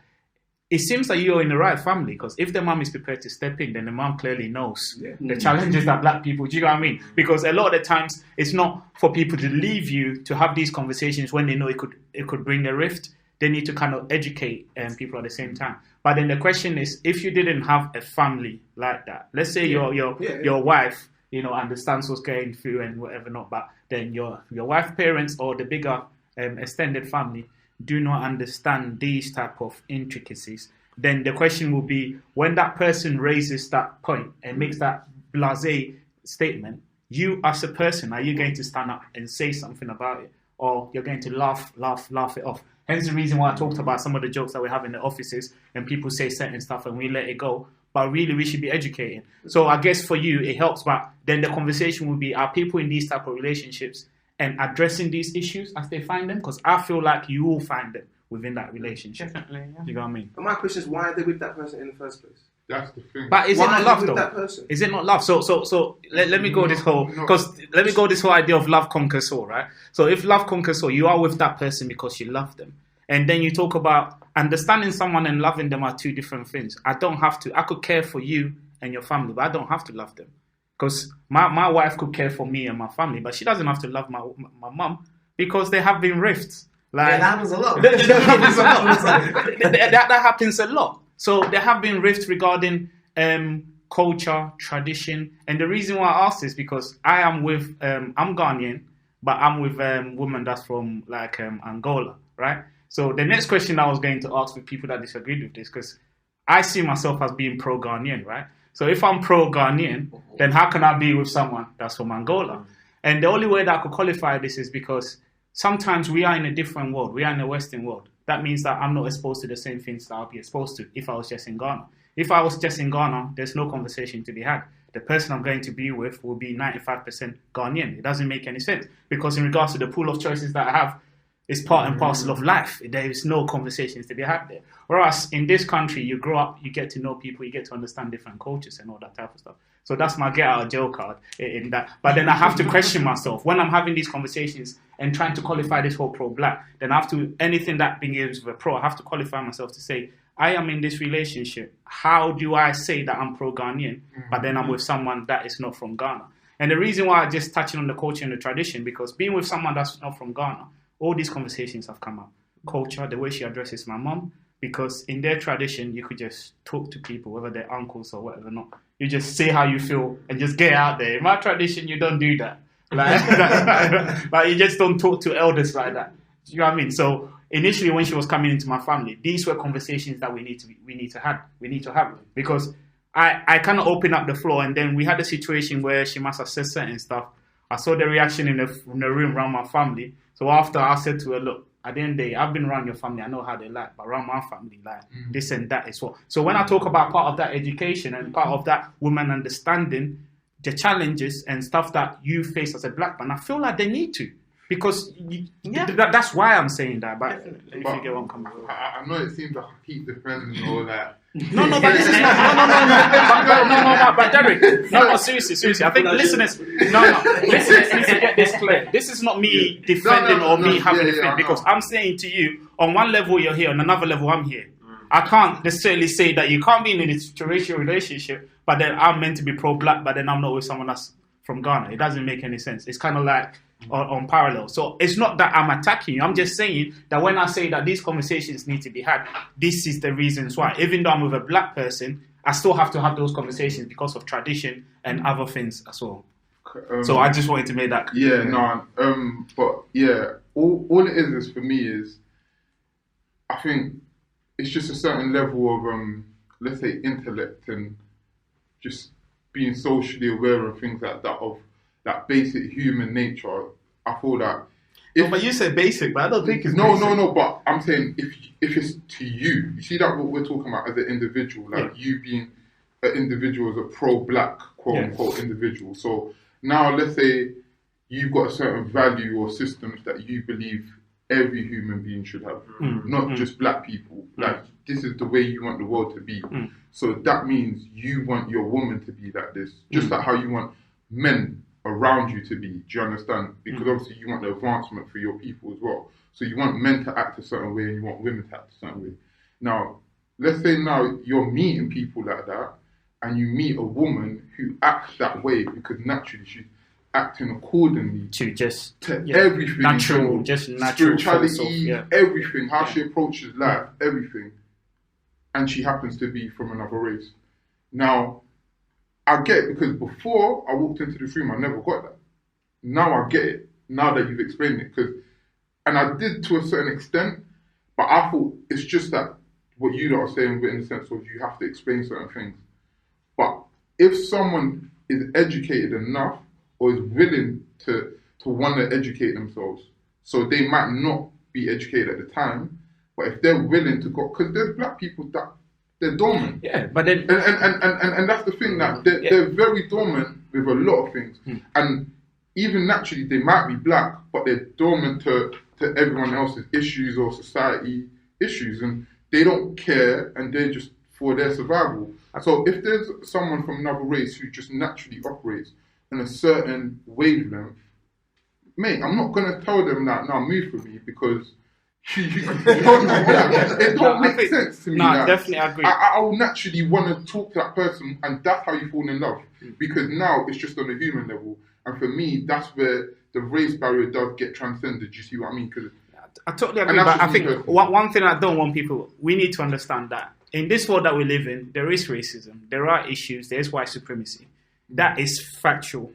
it seems that you're in the right family because if the mom is prepared to step in, then the mom clearly knows the challenges that black people, do you know what I mean? Because a lot of the times it's not for people to leave you to have these conversations when they know it could bring a rift. They need to kind of educate people at the same time. But then the question is, if you didn't have a family like that, let's say your wife, understands what's going through and whatever not, but then your wife's parents or the bigger extended family do not understand these type of intricacies, then the question will be, when that person raises that point and makes that blasé statement, you as a person, are you going to stand up and say something about it? Or you're going to laugh it off? Hence the reason why I talked about some of the jokes that we have in the offices and people say certain stuff and we let it go. But really, we should be educating. So I guess for you, it helps. But then the conversation will be, are people in these type of relationships and addressing these issues as they find them? Because I feel like you will find them within that relationship. Definitely, yeah. You know what I mean? But my question is, why are they with that person in the first place? That's the thing. But is it not love, though? That person? Is it not love? So let me go this whole idea of love conquers all, right? So if love conquers all, you are with that person because you love them. And then you talk about understanding someone and loving them are two different things. I could care for you and your family, but I don't have to love them. Because my wife could care for me and my family, but she doesn't have to love my mum because there have been rifts. That happens a lot. That happens a lot. So there have been rifts regarding culture, tradition. And the reason why I ask this is because I'm Ghanaian, but I'm with a woman that's from like Angola, right? So the next question I was going to ask with people that disagreed with this, because I see myself as being pro-Ghanaian, right? So if I'm pro-Ghanaian, then how can I be with someone that's from Angola? And the only way that I could qualify this is because sometimes we are in a different world. We are in a Western world. That means that I'm not exposed to the same things that I'll be exposed to if I was just in Ghana. If I was just in Ghana, there's no conversation to be had. The person I'm going to be with will be 95% Ghanaian. It doesn't make any sense because in regards to the pool of choices that I have, it's part and parcel of life. There is no conversations to be had there. Whereas in this country, you grow up, you get to know people, you get to understand different cultures and all that type of stuff. So that's my get out of jail card in that. But then I have to question myself when I'm having these conversations and trying to qualify this whole pro-black. Then I have to, anything that begins with a pro, I have to qualify myself to say, I am in this relationship. How do I say that I'm pro-Ghanaian, but then I'm with someone that is not from Ghana? And the reason why I just touching on the culture and the tradition, because being with someone that's not from Ghana, all these conversations have come up. Culture, the way she addresses my mom, because in their tradition, you could just talk to people, whether they're uncles or whatever not. You just say how you feel and just get out there. In my tradition, you don't do that. Like you just don't talk to elders like that. Do you know what I mean? So initially, when she was coming into my family, these were conversations that we need to have because I kind of opened up the floor, and then we had a situation where she must have said certain stuff. I saw the reaction in the room around my family. So after I said to her, look, at the end of the day, I've been around your family. I know how they like, but around my family, like this and that is what. So when I talk about part of that education and part of that woman understanding the challenges and stuff that you face as a black man, I feel like they need to. Because that's why I'm saying that. But if you get what I'm coming from. I know it seems like I keep defending all that. No, but this is not. No, but Derek. No, seriously. I think listeners need to get this clear. This is not me defending or me having a thing. Because I'm saying to you, on one level you're here, on another level I'm here. I can't necessarily say that you can't be in an interracial relationship, but then I'm meant to be pro-black, but then I'm not with someone that's from Ghana. It doesn't make any sense. It's kind of like on parallel. So it's not that I'm attacking you. I'm just saying that when I say that these conversations need to be had, this is the reasons why. Even though I'm with a black person, I still have to have those conversations because of tradition and other things as well. So I just wanted to make that clear. But all it is for me is, I think it's just a certain level of, let's say, intellect and just being socially aware of things like that, of that basic human nature. I feel that. But you said basic, but I don't think it's basic. No. But I'm saying if it's to you see that what we're talking about as an individual, like you being an individual as a pro-black, quote unquote, individual. So now let's say you've got a certain value or systems that you believe every human being should have, not just black people. Like this is the way you want the world to be. So that means you want your woman to be like this, just like how you want men around you to be. Do you understand? Because obviously you want the advancement for your people as well. So you want men to act a certain way and you want women to act a certain way. Now, let's say now you're meeting people like that and you meet a woman who acts that way because naturally she's acting accordingly to everything, natural spirituality, everything, how she approaches life, everything, and she happens to be from another race. Now, I get it because before I walked into this room, I never got that. Now I get it. Now that you've explained it, and I did to a certain extent, but I thought it's just that what you lot are saying, but in the sense of you have to explain certain things. But if someone is educated enough or is willing to want to educate themselves, so they might not be educated at the time, but if they're willing to go, because there's black people that they're dormant. Yeah, but then and that's the thing, that they're very dormant with a lot of things, and even naturally they might be black, but they're dormant to everyone else's issues or society issues, and they don't care, and they're just for their survival. So if there's someone from another race who just naturally operates in a certain wavelength, mate, I'm not gonna tell them that now move for me because it don't make sense to me. No, definitely agree. I will naturally want to talk to that person, and that's how you fall in love, because now it's just on a human level. And for me, that's where the race barrier does get transcended. You see what I mean? Because I totally agree, but I think one thing I don't want people, we need to understand that in this world that we live in, there is racism, there are issues, there is white supremacy. That is factual,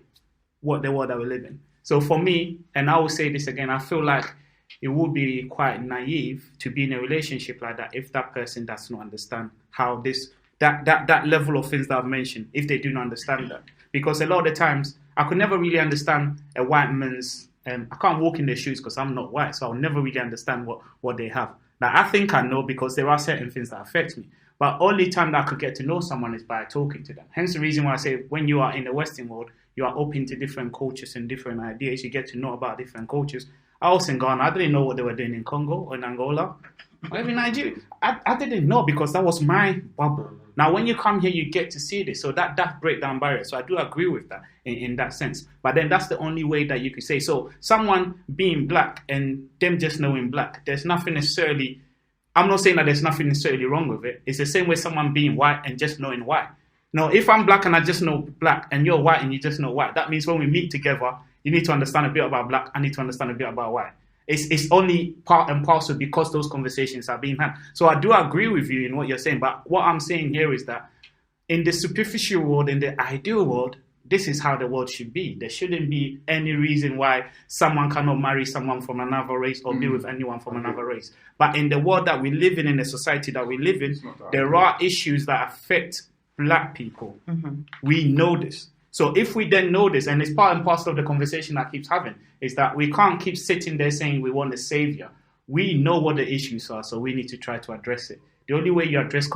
what the world that we live in. So for me, and I will say this again, I feel like it would be quite naive to be in a relationship like that if that person does not understand how that level of things that I've mentioned, if they do not understand that. Because a lot of the times, I could never really understand a white man's, I can't walk in their shoes because I'm not white, so I'll never really understand what they have. Now, I think I know because there are certain things that affect me. But only time that I could get to know someone is by talking to them. Hence the reason why I say when you are in the Western world, you are open to different cultures and different ideas. You get to know about different cultures. I was in Ghana. I didn't know what they were doing in Congo or in Angola or even Nigeria. I didn't know because that was my bubble. Now, when you come here, you get to see this. So that break down barriers. So I do agree with that in that sense. But then that's the only way that you could say. So someone being black and them just knowing black, there's nothing necessarily... I'm not saying that there's nothing necessarily wrong with it. It's the same way someone being white and just knowing white. No, if I'm black and I just know black and you're white and you just know white, that means when we meet together, you need to understand a bit about black, I need to understand a bit about white. It's only part and parcel because those conversations are being had. So I do agree with you in what you're saying, but what I'm saying here is that in the superficial world, in the ideal world, this is how the world should be. There shouldn't be any reason why someone cannot marry someone from another race or be with anyone from another race. But in the world that we live in the society that we live in, there are issues that affect black people. We know this. So if we then know this, and it's part and parcel of the conversation that keeps having, is that we can't keep sitting there saying we want a savior. We know what the issues are, so we need to try to address it. The only way you address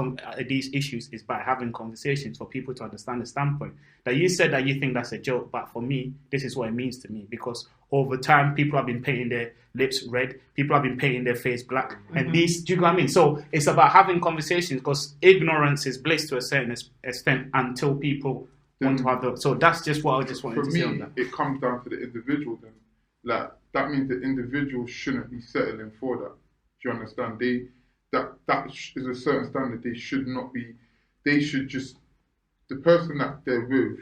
these issues is by having conversations for people to understand the standpoint. That you said that you think that's a joke, but for me, this is what it means to me. Because over time, people have been painting their lips red, people have been painting their face black, and these, do you know what I mean? So it's about having conversations because ignorance is bliss to a certain extent until people want to have those. So that's just what I just wanted to say on that. It comes down to the individual then. Like, that means the individual shouldn't be settling for that. Do you understand? That is a certain standard. They should not be. They should just, the person that they're with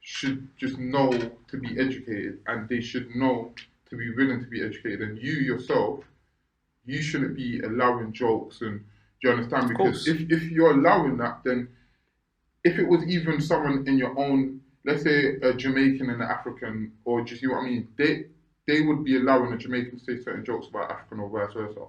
should just know to be educated, and they should know to be willing to be educated. And you yourself, you shouldn't be allowing jokes. And do you understand? Because if you're allowing that, then if it was even someone in your own, let's say a Jamaican and an African, or do you see what I mean? They would be allowing a Jamaican to say certain jokes about African or vice versa.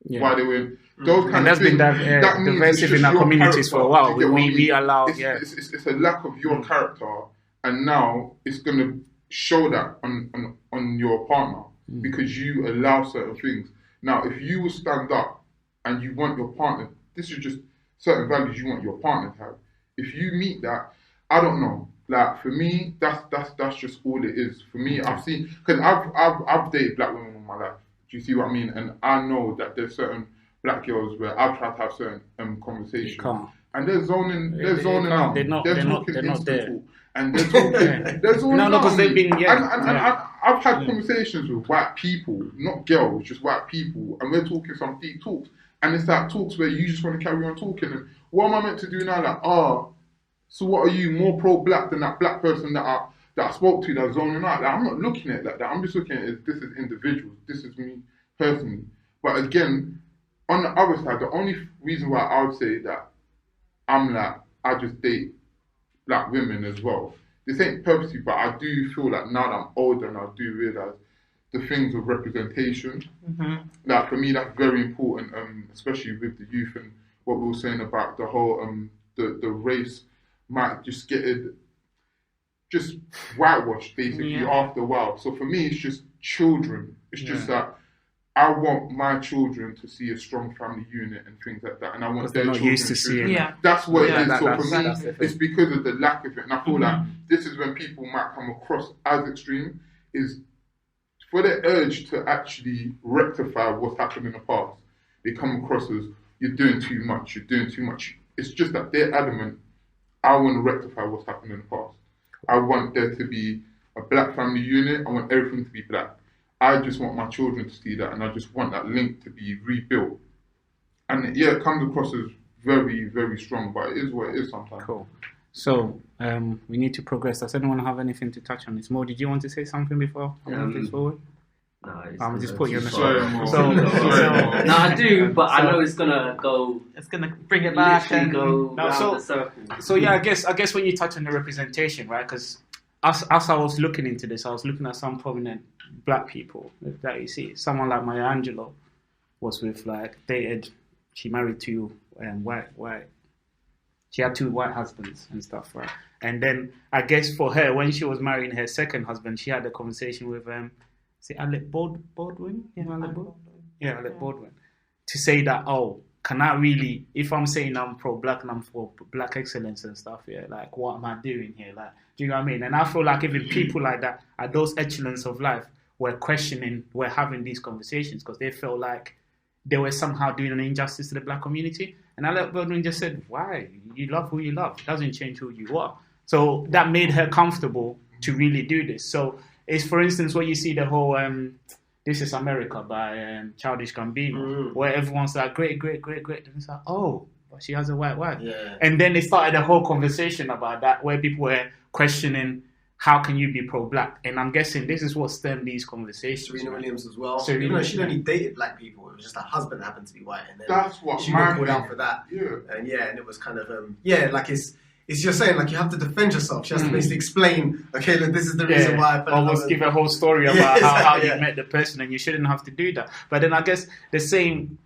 Yeah. Why they were those kind of things. That's been divisive in our communities for a while. We allow, it's a lack of your character, and now it's going to show that on your partner because you allow certain things. Now, if you will stand up and you want your partner, this is just certain values you want your partner to have. If you meet that, I don't know. Like for me, that's just all it is. For me, I've seen, because I've dated black women in my life. Do you see what I mean? And I know that there's certain black girls where I've tried to have certain conversations, and they're zoning out. They're talking there. And they're talking. They're zoning out. No, because they've been. I've had conversations with white people, not girls, just white people, and we're talking some deep talks. And it's that talks where you just want to carry on talking. And what am I meant to do now? Like, so what are you, more pro-black than that black person that I spoke to that's zoning out? Like, I'm not looking at it like that. I'm just looking at it as this is individuals. This is me personally. But again, on the other side, the only reason why I would say that I'm like, I just date black women as well. This ain't purposely, but I do feel like now that I'm older and I do realise the things of representation. Like for me, that's very important, especially with the youth and what we were saying about the whole the race might just get it just whitewashed basically after a while. So for me, it's just children. It's just that I want my children to see a strong family unit and things like that, and I want their children used to see it. That's what it is. So for me, it's because of the lack of it, and I feel like this is when people might come across as extreme, is for the urge to actually rectify what's happened in the past. They come across as you're doing too much. It's just that they're adamant. I want to rectify what's happened in the past. I want there to be a black family unit. I want everything to be black. I just want my children to see that, and I just want that link to be rebuilt. And it comes across as very, very strong, but it is what it is sometimes. Cool. So we need to progress. Does anyone have anything to touch on this? Mo, did you want to say something before I move this forward? No, I'm just putting you on the spot. No, I do, but I know it's gonna go. It's gonna bring it back and go round the circle. So yeah, I guess when you touch on the representation, right? Because as I was looking into this, I was looking at some prominent black people that you see. Someone like Maya Angelou was with she married two white. She had two white husbands and stuff, right? And then I guess for her, when she was marrying her second husband, she had a conversation with Alec Baldwin? Alec Baldwin. To say that, can I really, if I'm saying I'm pro-black and I'm for black excellence and stuff, like what am I doing here? Like, do you know what I mean? And I feel like even people like that at those echelons of life were having these conversations because they felt like they were somehow doing an injustice to the black community. And Alec Baldwin just said, why? You love who you love. It doesn't change who you are. So that made her comfortable to really do this. So it's, for instance, where you see the whole This Is America by Childish Gambino, where everyone's like, great. And it's like, but she has a white wife. Yeah. And then they started a whole conversation about that where people were questioning, how can you be pro-black? And I'm guessing this is what stemmed these conversations. Serena Williams as well. Even though she'd only dated black people, it was just her husband happened to be white. And then that's what she got called out for that. Yeah. And it was kind of, like it's you're saying, like, you have to defend yourself. She has to basically explain, okay, look, this is the reason why I fell in love. Almost give a whole story about how you met the person, and you shouldn't have to do that. But then I guess the same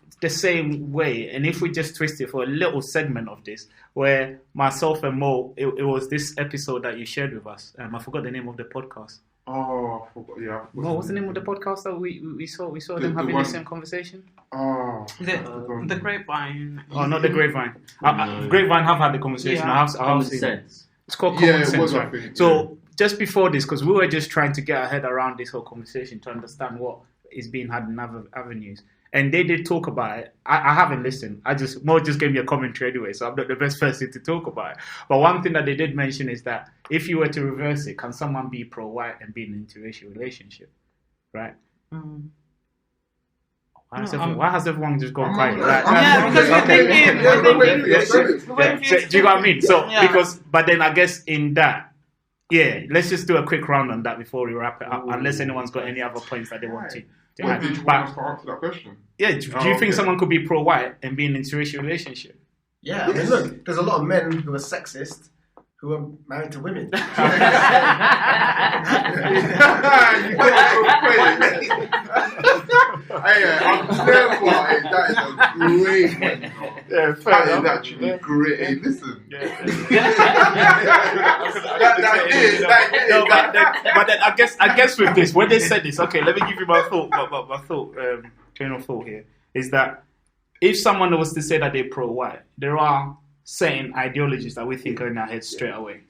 way, and if we just twist it for a little segment of this, where myself and Mo, it was this episode that you shared with us. I forgot the name of the podcast. Oh, I forgot. Yeah. Mo, what's the name of the podcast that we saw? We saw them having the same conversation. Oh, the Grapevine. Oh, not the Grapevine. Grapevine have had the conversation. Yeah. I have seen it. It's called Common Sense, right? Think, so just before this, because we were just trying to get our head around this whole conversation to understand what is being had in other avenues. And they did talk about it. I haven't listened. Mo just gave me a commentary anyway, so I'm not the best person to talk about it. But one thing that they did mention is that if you were to reverse it, can someone be pro-white and be in an interracial relationship? Right? Why has everyone just gone quiet? Do you know what I mean? So, but then I guess in that, let's just do a quick round on that before we wrap it up, unless anyone's got any other points that they want to. Did you want us to answer that question? Yeah, do you think someone could be pro-white and be in an interracial relationship? Yeah, I mean, look, there's a lot of men who are sexist who are married to women. I'm careful. That is a great point. Yeah, that is actually great. Hey, listen. But then I guess with this, when they said this, okay, let me give you my train of thought here, is that if someone was to say that they're pro-white, there are certain ideologies that we think are in our heads straight away.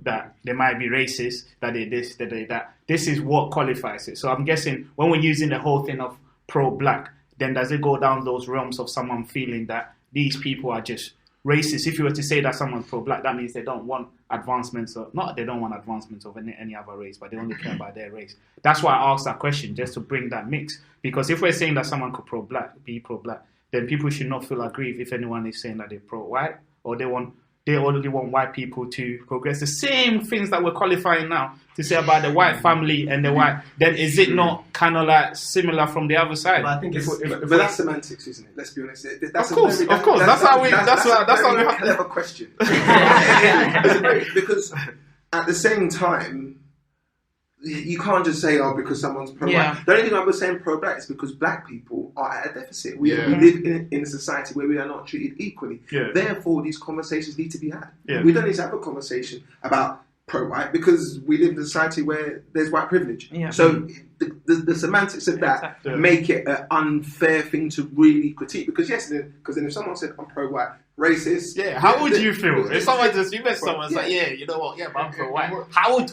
That they might be racist, that they this, that they that. This is what qualifies it. So I'm guessing when we're using the whole thing of pro-black, then does it go down those realms of someone feeling that these people are just racist? If you were to say that someone's pro-black, that means they don't want advancements, or not they don't want advancements of any other race, but they only care about their race. That's why I asked that question, just to bring that mix. Because if we're saying that someone could be pro-black, then people should not feel aggrieved if anyone is saying that they're pro-white, or they only want white people to progress. The same things that we're qualifying now to say about the white family and the white, then is it not kind of like similar from the other side? But I think but that's semantics, isn't it? Let's be honest. That's of course. That's how we have a clever question. Because at the same time, you can't just say, because someone's pro-black. Yeah. The only thing I was saying pro-black is because black people are at a deficit. We live in a society where we are not treated equally. Yeah. Therefore, these conversations need to be had. Yeah. We don't need to have a conversation about pro-white because we live in a society where there's white privilege. Yeah. So the semantics of that make it an unfair thing to really critique. Because then if someone said, I'm pro-white, racist. Yeah, how would you feel? If someone you met someone's like, you know what, but I'm pro-white.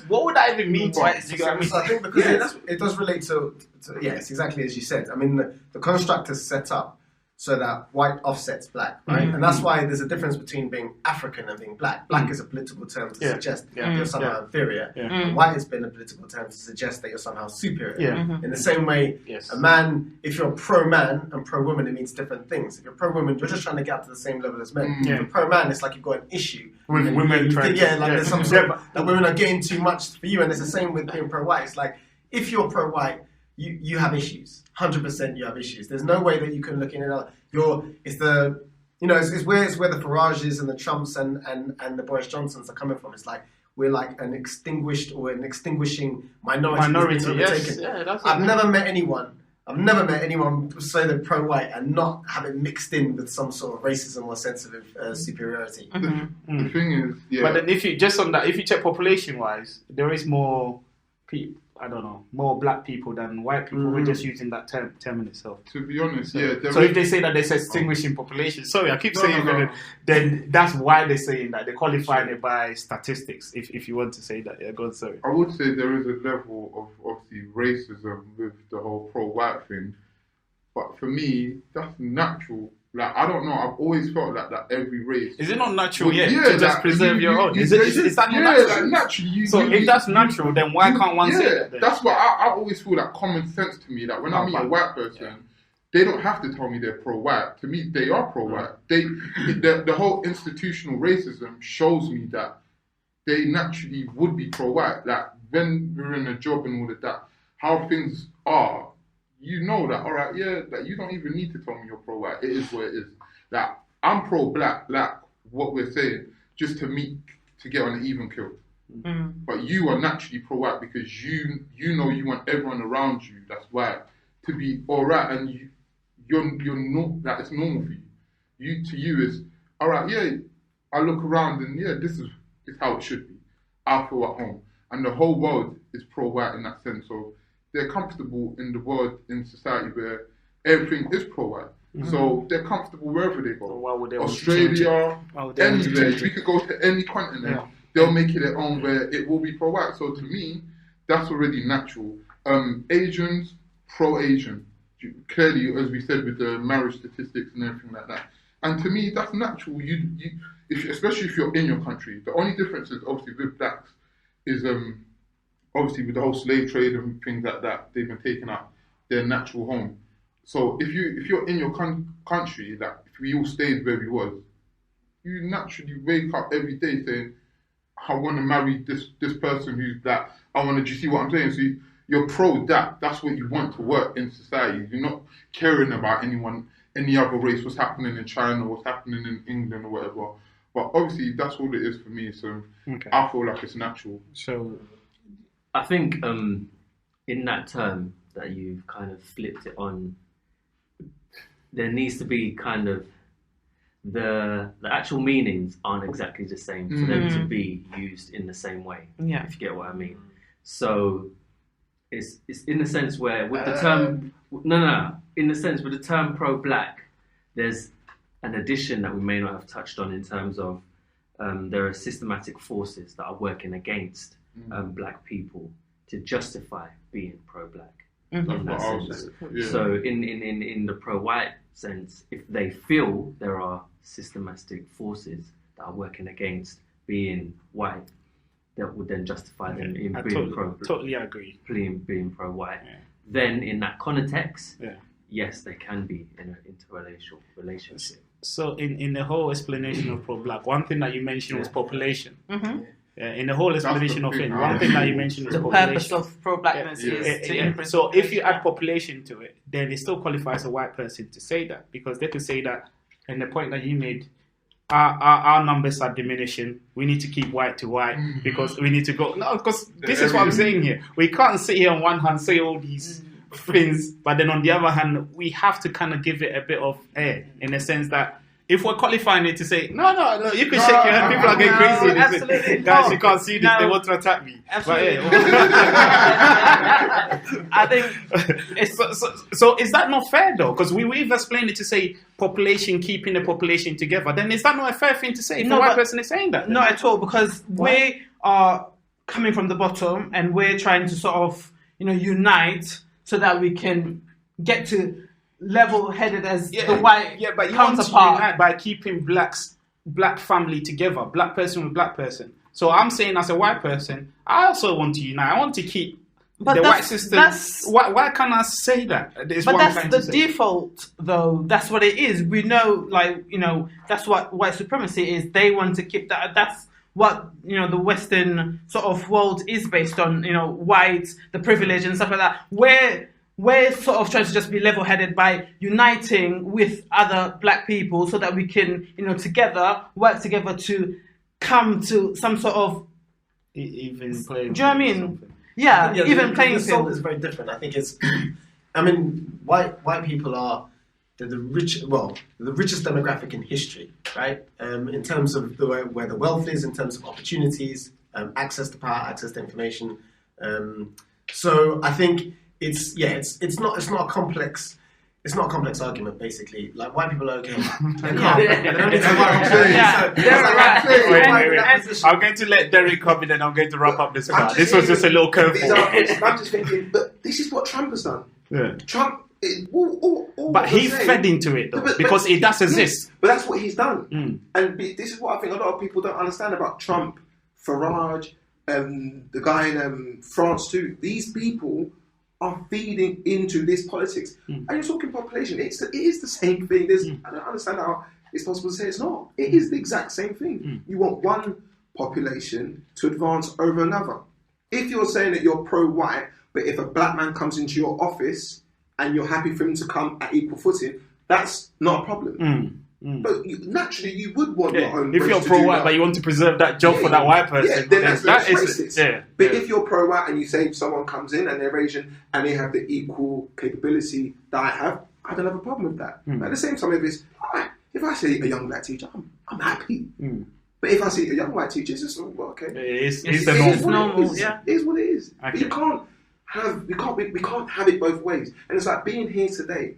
What would that even mean to you? So I think because it does relate to it's exactly as you said. I mean, the construct is set up so that white offsets black, right? And that's why there's a difference between being African and being black. Black is a political term to suggest that you're somehow inferior. And white has been a political term to suggest that you're somehow superior. In the same way, a man, if you're pro-man and pro-woman, it means different things. If you're pro-woman, you're just trying to get up to the same level as men. If you're pro-man, it's like you've got an issue. With women trying there's some sort of, that women are getting too much for you. And it's the same with being pro-white. It's like, if you're pro-white, you have issues. 100% you have issues. There's no way that you can look in and out. It's where the Farages and the Trumps and the Boris Johnsons are coming from. It's like, we're like an extinguishing minority. Minority, that's been yes. overtaken. Yeah, that's I've never met anyone say they're pro-white and not have it mixed in with some sort of racism or sense of superiority. The thing is, yeah. But then if you check population-wise, there is more people. I don't know, more black people than white people. We're just using that term in itself. To be honest, So, yeah. so if they say that there's extinguishing population, sorry, I keep saying no. then that's why they're saying that. They're qualifying it by statistics, if you want to say that. Yeah, go on, sorry. I would say there is a level of obviously racism with the whole pro-white thing, but for me, that's natural. Like, I don't know, I've always felt like that every race. Is it not natural Well, yet yeah, to just like, preserve your own? Is that not yeah, natural? like naturally. So if that's natural, then why can't one say that then? That's what I always feel like common sense to me. That when I meet a white person, they don't have to tell me they're pro-white. To me, they are pro-white. The whole institutional racism shows me that they naturally would be pro-white. Like when we're in a job and all of that, how things are, you know that, all right, yeah, that you don't even need to tell me you're pro-white. It is what it is. Like, I'm pro-black, like what we're saying, just to get on an even kill. But you are naturally pro-white because you know you want everyone around you that's white to be all right, and you're not, that it's normal for you. To you is, all right, yeah, I look around and yeah, this is how it should be. I feel at home. And the whole world is pro-white in that sense. So they're comfortable in the world, in society where everything is pro-white. So they're comfortable wherever they go. So why would they want to change Australia, it? anywhere. We could go to any continent. Yeah. They'll make it their own where it will be pro-white. So to me, that's already natural. Asians, pro-Asian. Clearly, as we said, with the marriage statistics and everything like that. And to me, that's natural. Especially if you're in your country. The only difference is obviously with blacks is obviously with the whole slave trade and things like that, they've been taking out their natural home. So if you're in your country, like if we all stayed where we was, you naturally wake up every day saying, I want to marry this person who's that. I want to. Do you see what I'm saying? So you're pro that. That's what you want to work in society. You're not caring about any other race, what's happening in China, what's happening in England or whatever. But obviously that's all it is for me. So I feel like it's natural. So I think in that term that you've kind of flipped it on, there needs to be kind of the actual meanings aren't exactly the same for them to be used in the same way. Yeah. If you get what I mean. So it's in the sense where with the term in the sense with the term pro-black, there's an addition that we may not have touched on in terms of there are systematic forces that are working against black people to justify being pro-black. In that sense. Yeah. So in the pro-white sense, if they feel there are systematic forces that are working against being white, that would then justify them in being totally agree. Being pro-white. Yeah. Then in that context, yeah, yes, they can be in an interracial relationship. So in the whole explanation of pro-black, one thing that you mentioned was population. In the whole explanation of it, one thing that you mentioned is population. The purpose of pro-blackness is to increase. So if you add population to it, then it still qualifies a white person to say that, because they could say that, and the point that you made, our numbers are diminishing. We need to keep white to white because we need to go. No, because this is what I'm saying here. We can't sit here on one hand say all these things, but then on the other hand, we have to kind of give it a bit of air in the sense that if we're qualifying it to say, no, you can shake your head, people are getting crazy. Absolutely. Guys, you can't see this, they want to attack me. Absolutely. But, I think it's... So is that not fair though? Because we've explained it to say population, keeping the population together. Then is that not a fair thing to say if a white person is saying that? Not at all, because we are coming from the bottom and we're trying to sort of, unite so that we can get to level-headed as the white but you counterpart. want to unite by keeping black family together, black person with black person. So I'm saying as a white person, I also want to unite. I want to keep the white system. Why can't I say that? But that's the default, though. That's what it is. We know, that's what white supremacy is. They want to keep that. That's what the Western sort of world is based on. White, the privilege and stuff like that. We're sort of trying to just be level-headed by uniting with other black people so that we can, together, work together to come to some sort of even playing. Do you know what I mean? Something. Yeah, even the playing salt field. is very different. I think it's. I mean, white people are the richest demographic in history, right? In terms of where the wealth is, in terms of opportunities, access to power, access to information. So I think it's not a complex. It's not a complex argument, basically. Like, white people are okay. They're calm. They don't need to Wait. I'm going to let Derek come in and I'm going to wrap up this part. This was just a little curveball. I'm just thinking, but this is what Trump has done. Yeah. Trump, but he fed into it, though, because it does exist. But that's what he's done. And this is what I think a lot of people don't understand about Trump, Farage, the guy in France too. These people are feeding into this politics. And you're talking population. It is the same thing. I don't understand how it's possible to say it's not. It is the exact same thing. You want one population to advance over another. If you're saying that you're pro-white, but if a black man comes into your office and you're happy for him to come at equal footing, that's not a problem. But naturally, you would want your own. If you're pro-white, but you want to preserve that job for that white person, then that's racist. But if you're pro-white and you say someone comes in and they're Asian and they have the equal capability that I have, I don't have a problem with that. But at the same time, if I see a young black teacher, I'm happy. But if I see a young white teacher, it's just okay. It's normal. Yeah, it is what it is. Okay. You can't we can't have it both ways. And it's like being here today.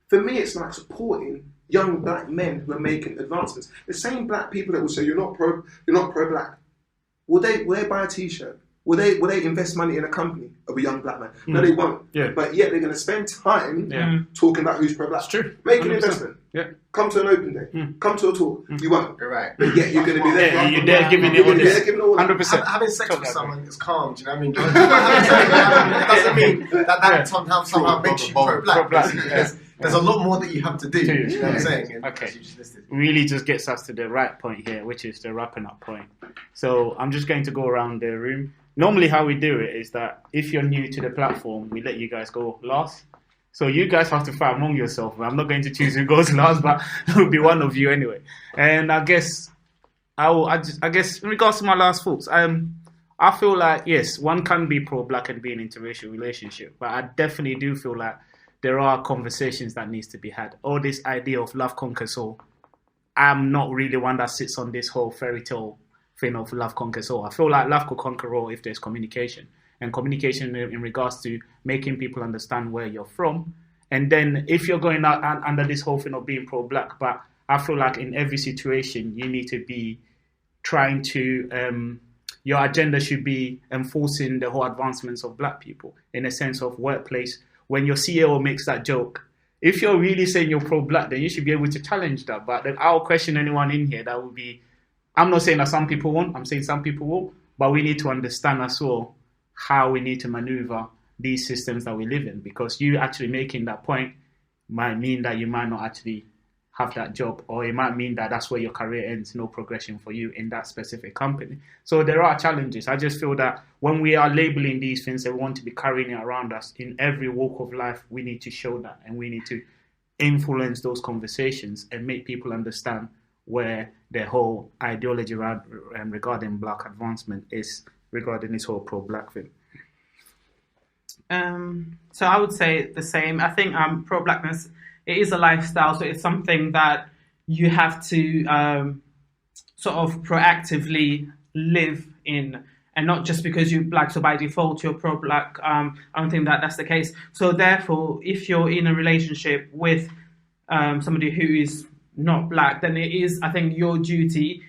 For me, it's like supporting young black men who are making advancements. The same black people that will say you're not pro-black. Will they buy a T-shirt? Will they invest money in a company of a young black man? No, they won't. Yeah. But yet they're going to spend time talking about who's pro-black. It's true. Make an investment. Yeah. Come to an open day. Come to a talk. You won't. You're right. But yet you're going to be there. Yeah, you're there giving it all this. 100%. Having sex with someone is calm. Do you know what I mean? It doesn't mean that somehow makes you pro-black. There's a lot more that you have to do. You know what I'm saying? Okay. Really just gets us to the right point here, which is the wrapping up point. So I'm just going to go around the room. Normally how we do it is that if you're new to the platform, we let you guys go last. So you guys have to fight among yourself. I'm not going to choose who goes last, but it will be one of you anyway. And I guess in regards to my last thoughts, I feel like, yes, one can be pro-black and be in an interracial relationship, but I definitely do feel like there are conversations that needs to be had. Or this idea of love conquers all. I'm not really one that sits on this whole fairy tale thing of love conquers all. I feel like love could conquer all if there's communication. And communication in regards to making people understand where you're from. And then if you're going out under this whole thing of being pro-black, but I feel like in every situation, you need to be trying to, your agenda should be enforcing the whole advancements of black people in a sense of workplace. When your CEO makes that joke, if you're really saying you're pro-black, then you should be able to challenge that. But then I'll question anyone in here that would be, I'm not saying that some people won't, I'm saying some people will, but we need to understand as well how we need to maneuver these systems that we live in, because you actually making that point might mean that you might not actually have that job, or it might mean that that's where your career ends, no progression for you in that specific company. So there are challenges. I just feel that when we are labeling these things and we want to be carrying it around us in every walk of life, we need to show that, and we need to influence those conversations and make people understand where their whole ideology around, regarding black advancement is regarding this whole pro-black thing. So I would say the same. I think pro-blackness, it is a lifestyle, so it's something that you have to sort of proactively live in, and not just because you're black, so by default you're pro-black. I don't think that that's the case. So therefore, if you're in a relationship with somebody who is not black, then it is, I think, your duty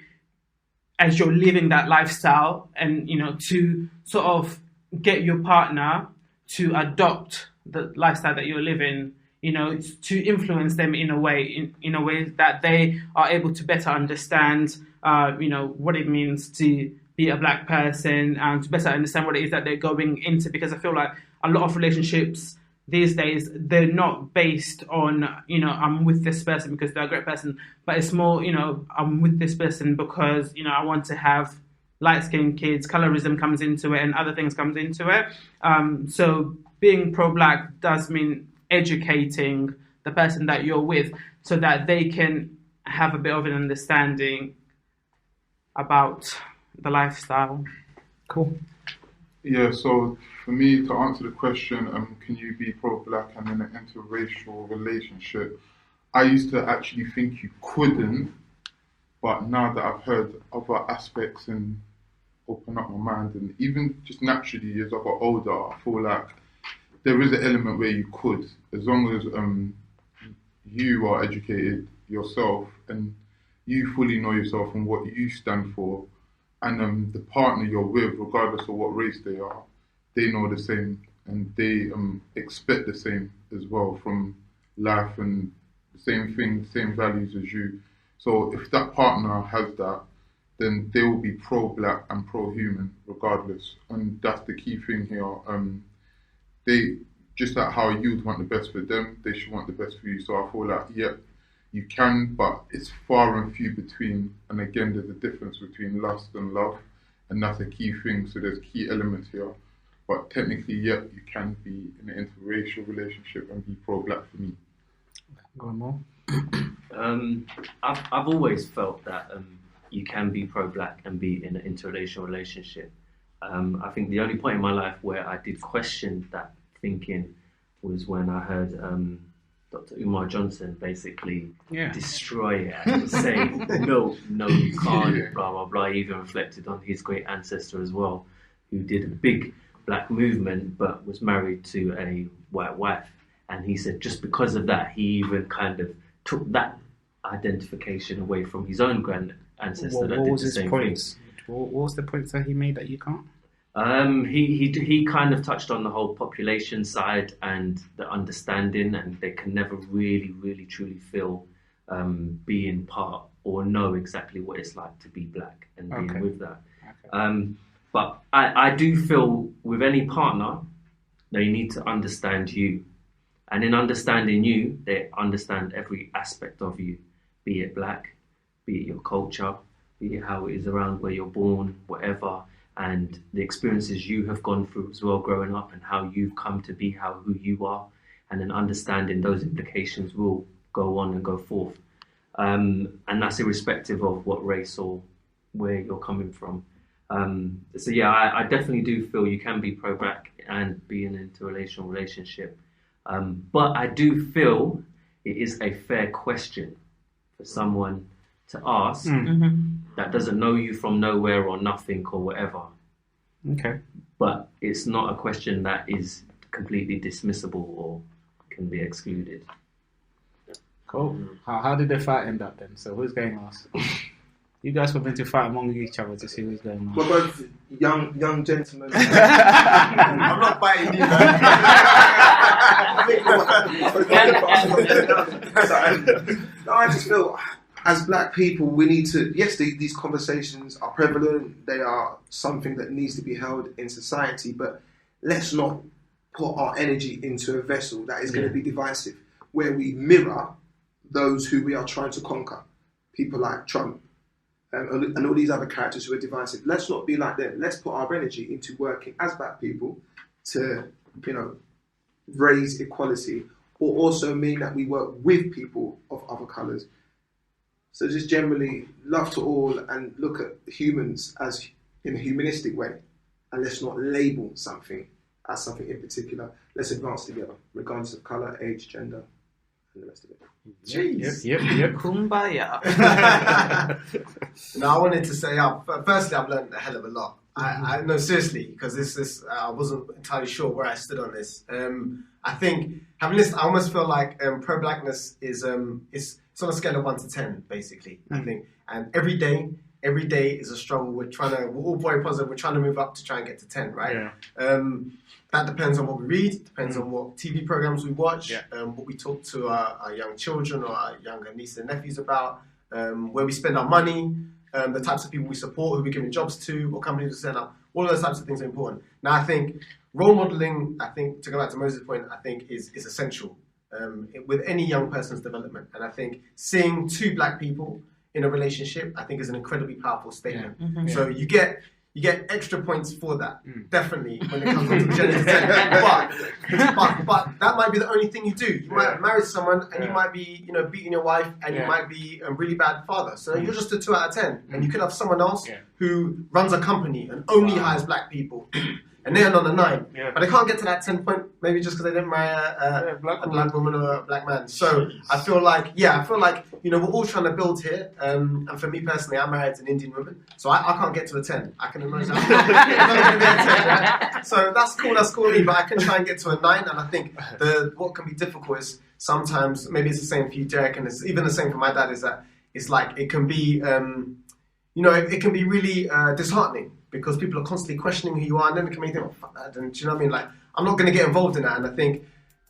as you're living that lifestyle, and to sort of get your partner to adopt the lifestyle that you're living, to influence them in a way that they are able to better understand, what it means to be a black person, and to better understand what it is that they're going into. Because I feel like a lot of relationships these days, they're not based on, I'm with this person because they're a great person, but it's more, I'm with this person because, I want to have light-skinned kids, colorism comes into it and other things comes into it. So being pro-black does mean educating the person that you're with so that they can have a bit of an understanding about the lifestyle. Cool. Yeah, so for me to answer the question, can you be pro-black and in an interracial relationship? I used to actually think you couldn't, but now that I've heard other aspects and open up my mind, and even just naturally as I got older, I feel like there is an element where you could, as long as you are educated yourself and you fully know yourself and what you stand for, and the partner you're with, regardless of what race they are, they know the same and they expect the same as well from life and the same thing, same values as you. So if that partner has that, then they will be pro-black and pro-human regardless, and that's the key thing here. They just like how you'd want the best for them, they should want the best for you. So I feel like, yeah, you can, but it's far and few between. And again, there's a difference between lust and love, and that's a key thing. So there's key elements here. But technically, yeah, you can be in an interracial relationship and be pro-black for me. Go on, Mo. I've always felt that you can be pro-black and be in an interracial relationship. I think the only point in my life where I did question that thinking was when I heard Dr. Umar Johnson basically destroy it and say, no, you can't, blah, blah, blah. He even reflected on his great ancestor as well, who did a big black movement but was married to a white wife. And he said just because of that, he even kind of took that identification away from his own grand ancestor that did the same thing. What was the point that he made that you can't? He kind of touched on the whole population side and the understanding, and they can never really, really, truly feel being part or know exactly what it's like to be black and being with that. Okay. But I do feel with any partner, they need to understand you. And in understanding you, they understand every aspect of you, be it black, be it your culture, be it how it is around where you're born, whatever, and the experiences you have gone through as well growing up and how you've come to be who you are, and then understanding those implications will go on and go forth. And that's irrespective of what race or where you're coming from. So yeah, I definitely do feel you can be pro-black and be in an interrelational relationship. But I do feel it is a fair question for someone to ask that doesn't know you from nowhere or nothing or whatever. Okay. But it's not a question that is completely dismissible or can be excluded. Cool. How did the fight end up then? So who's going last? You guys were meant to fight among each other to see who's going last. We're both young gentlemen. I'm not fighting you, man. No, I just feel, as black people, we need to, yes, these conversations are prevalent, they are something that needs to be held in society, but let's not put our energy into a vessel that is going to be divisive, where we mirror those who we are trying to conquer, people like Trump, and all these other characters who are divisive. Let's not be like them. Let's put our energy into working as black people to, raise equality, or also mean that we work with people of other colours. So just generally, love to all and look at humans as in a humanistic way, and let's not label something as something in particular. Let's advance together, regardless of colour, age, gender, and the rest of it. Jeez. Yep. Kumbaya. No, I wanted to say, firstly, I've learned a hell of a lot. I no, seriously, because I wasn't entirely sure where I stood on this. I think, having listened, I almost feel like pro-blackness is it's on a scale of 1 to 10, basically. I think, and every day is a struggle. We're all very positive. We're trying to move up to try and get to 10, right? Yeah. That depends on what we read, depends on what TV programs we watch, what we talk to our young children or our younger nieces and nephews about, where we spend our money, the types of people we support, who we're giving jobs to, what companies we set up. All of those types of things are important. Now, I think role modeling, to go back to Moses' point, I think is essential with any young person's development. And I think seeing two black people in a relationship, I think is an incredibly powerful statement. So you get you get extra points for that. Definitely when it comes to the gender consent. But that might be the only thing you do. You might have married someone and you might be, you know, beating your wife and you might be a really bad father. So you're just a 2 out of 10. And you could have someone else who runs a company and only hires black people. And they're on a 9. But they can't get to that 10 point, maybe just because they didn't marry a black woman or a black man. So I feel like, you know, we're all trying to build here. And for me personally, I'm married to an Indian woman. So I can't get to a 10. I can imagine. I'm not going to be a 10, right? So that's cool with me. But I can try and get to a 9. And I think what can be difficult is sometimes, maybe it's the same for you, Derek, and it's even the same for my dad, is that it's like it can be, you know, it can be really disheartening. Because people are constantly questioning who you are, and then it can make them, oh, fuck that. And do you know what I mean? Like, I'm not going to get involved in that. And I think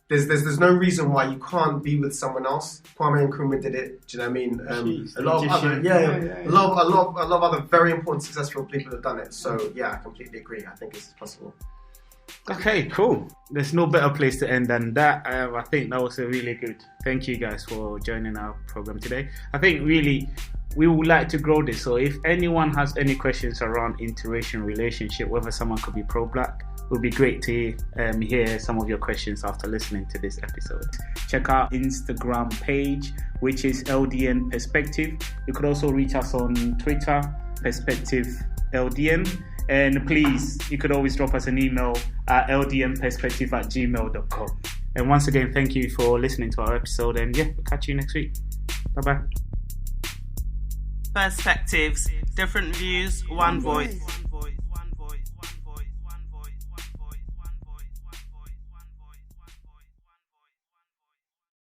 there's no reason why you can't be with someone else. Kwame Nkrumah did it. Do you know what I mean? A lot of other, a lot of other very important, successful people have done it. So yeah, I completely agree. I think it's possible. Okay, cool. There's no better place to end than that. I think that was a really good. Thank you guys for joining our program today. I think really we would like to grow this. So if anyone has any questions around interracial relationship, whether someone could be pro-black, it would be great to hear some of your questions after listening to this episode. Check our Instagram page, which is LDN Perspective. You could also reach us on Twitter, Perspective LDN. And please, you could always drop us an email at ldnperspective@gmail.com. And once again, thank you for listening to our episode. And yeah, we'll catch you next week. Bye-bye. Perspectives, different views, one voice.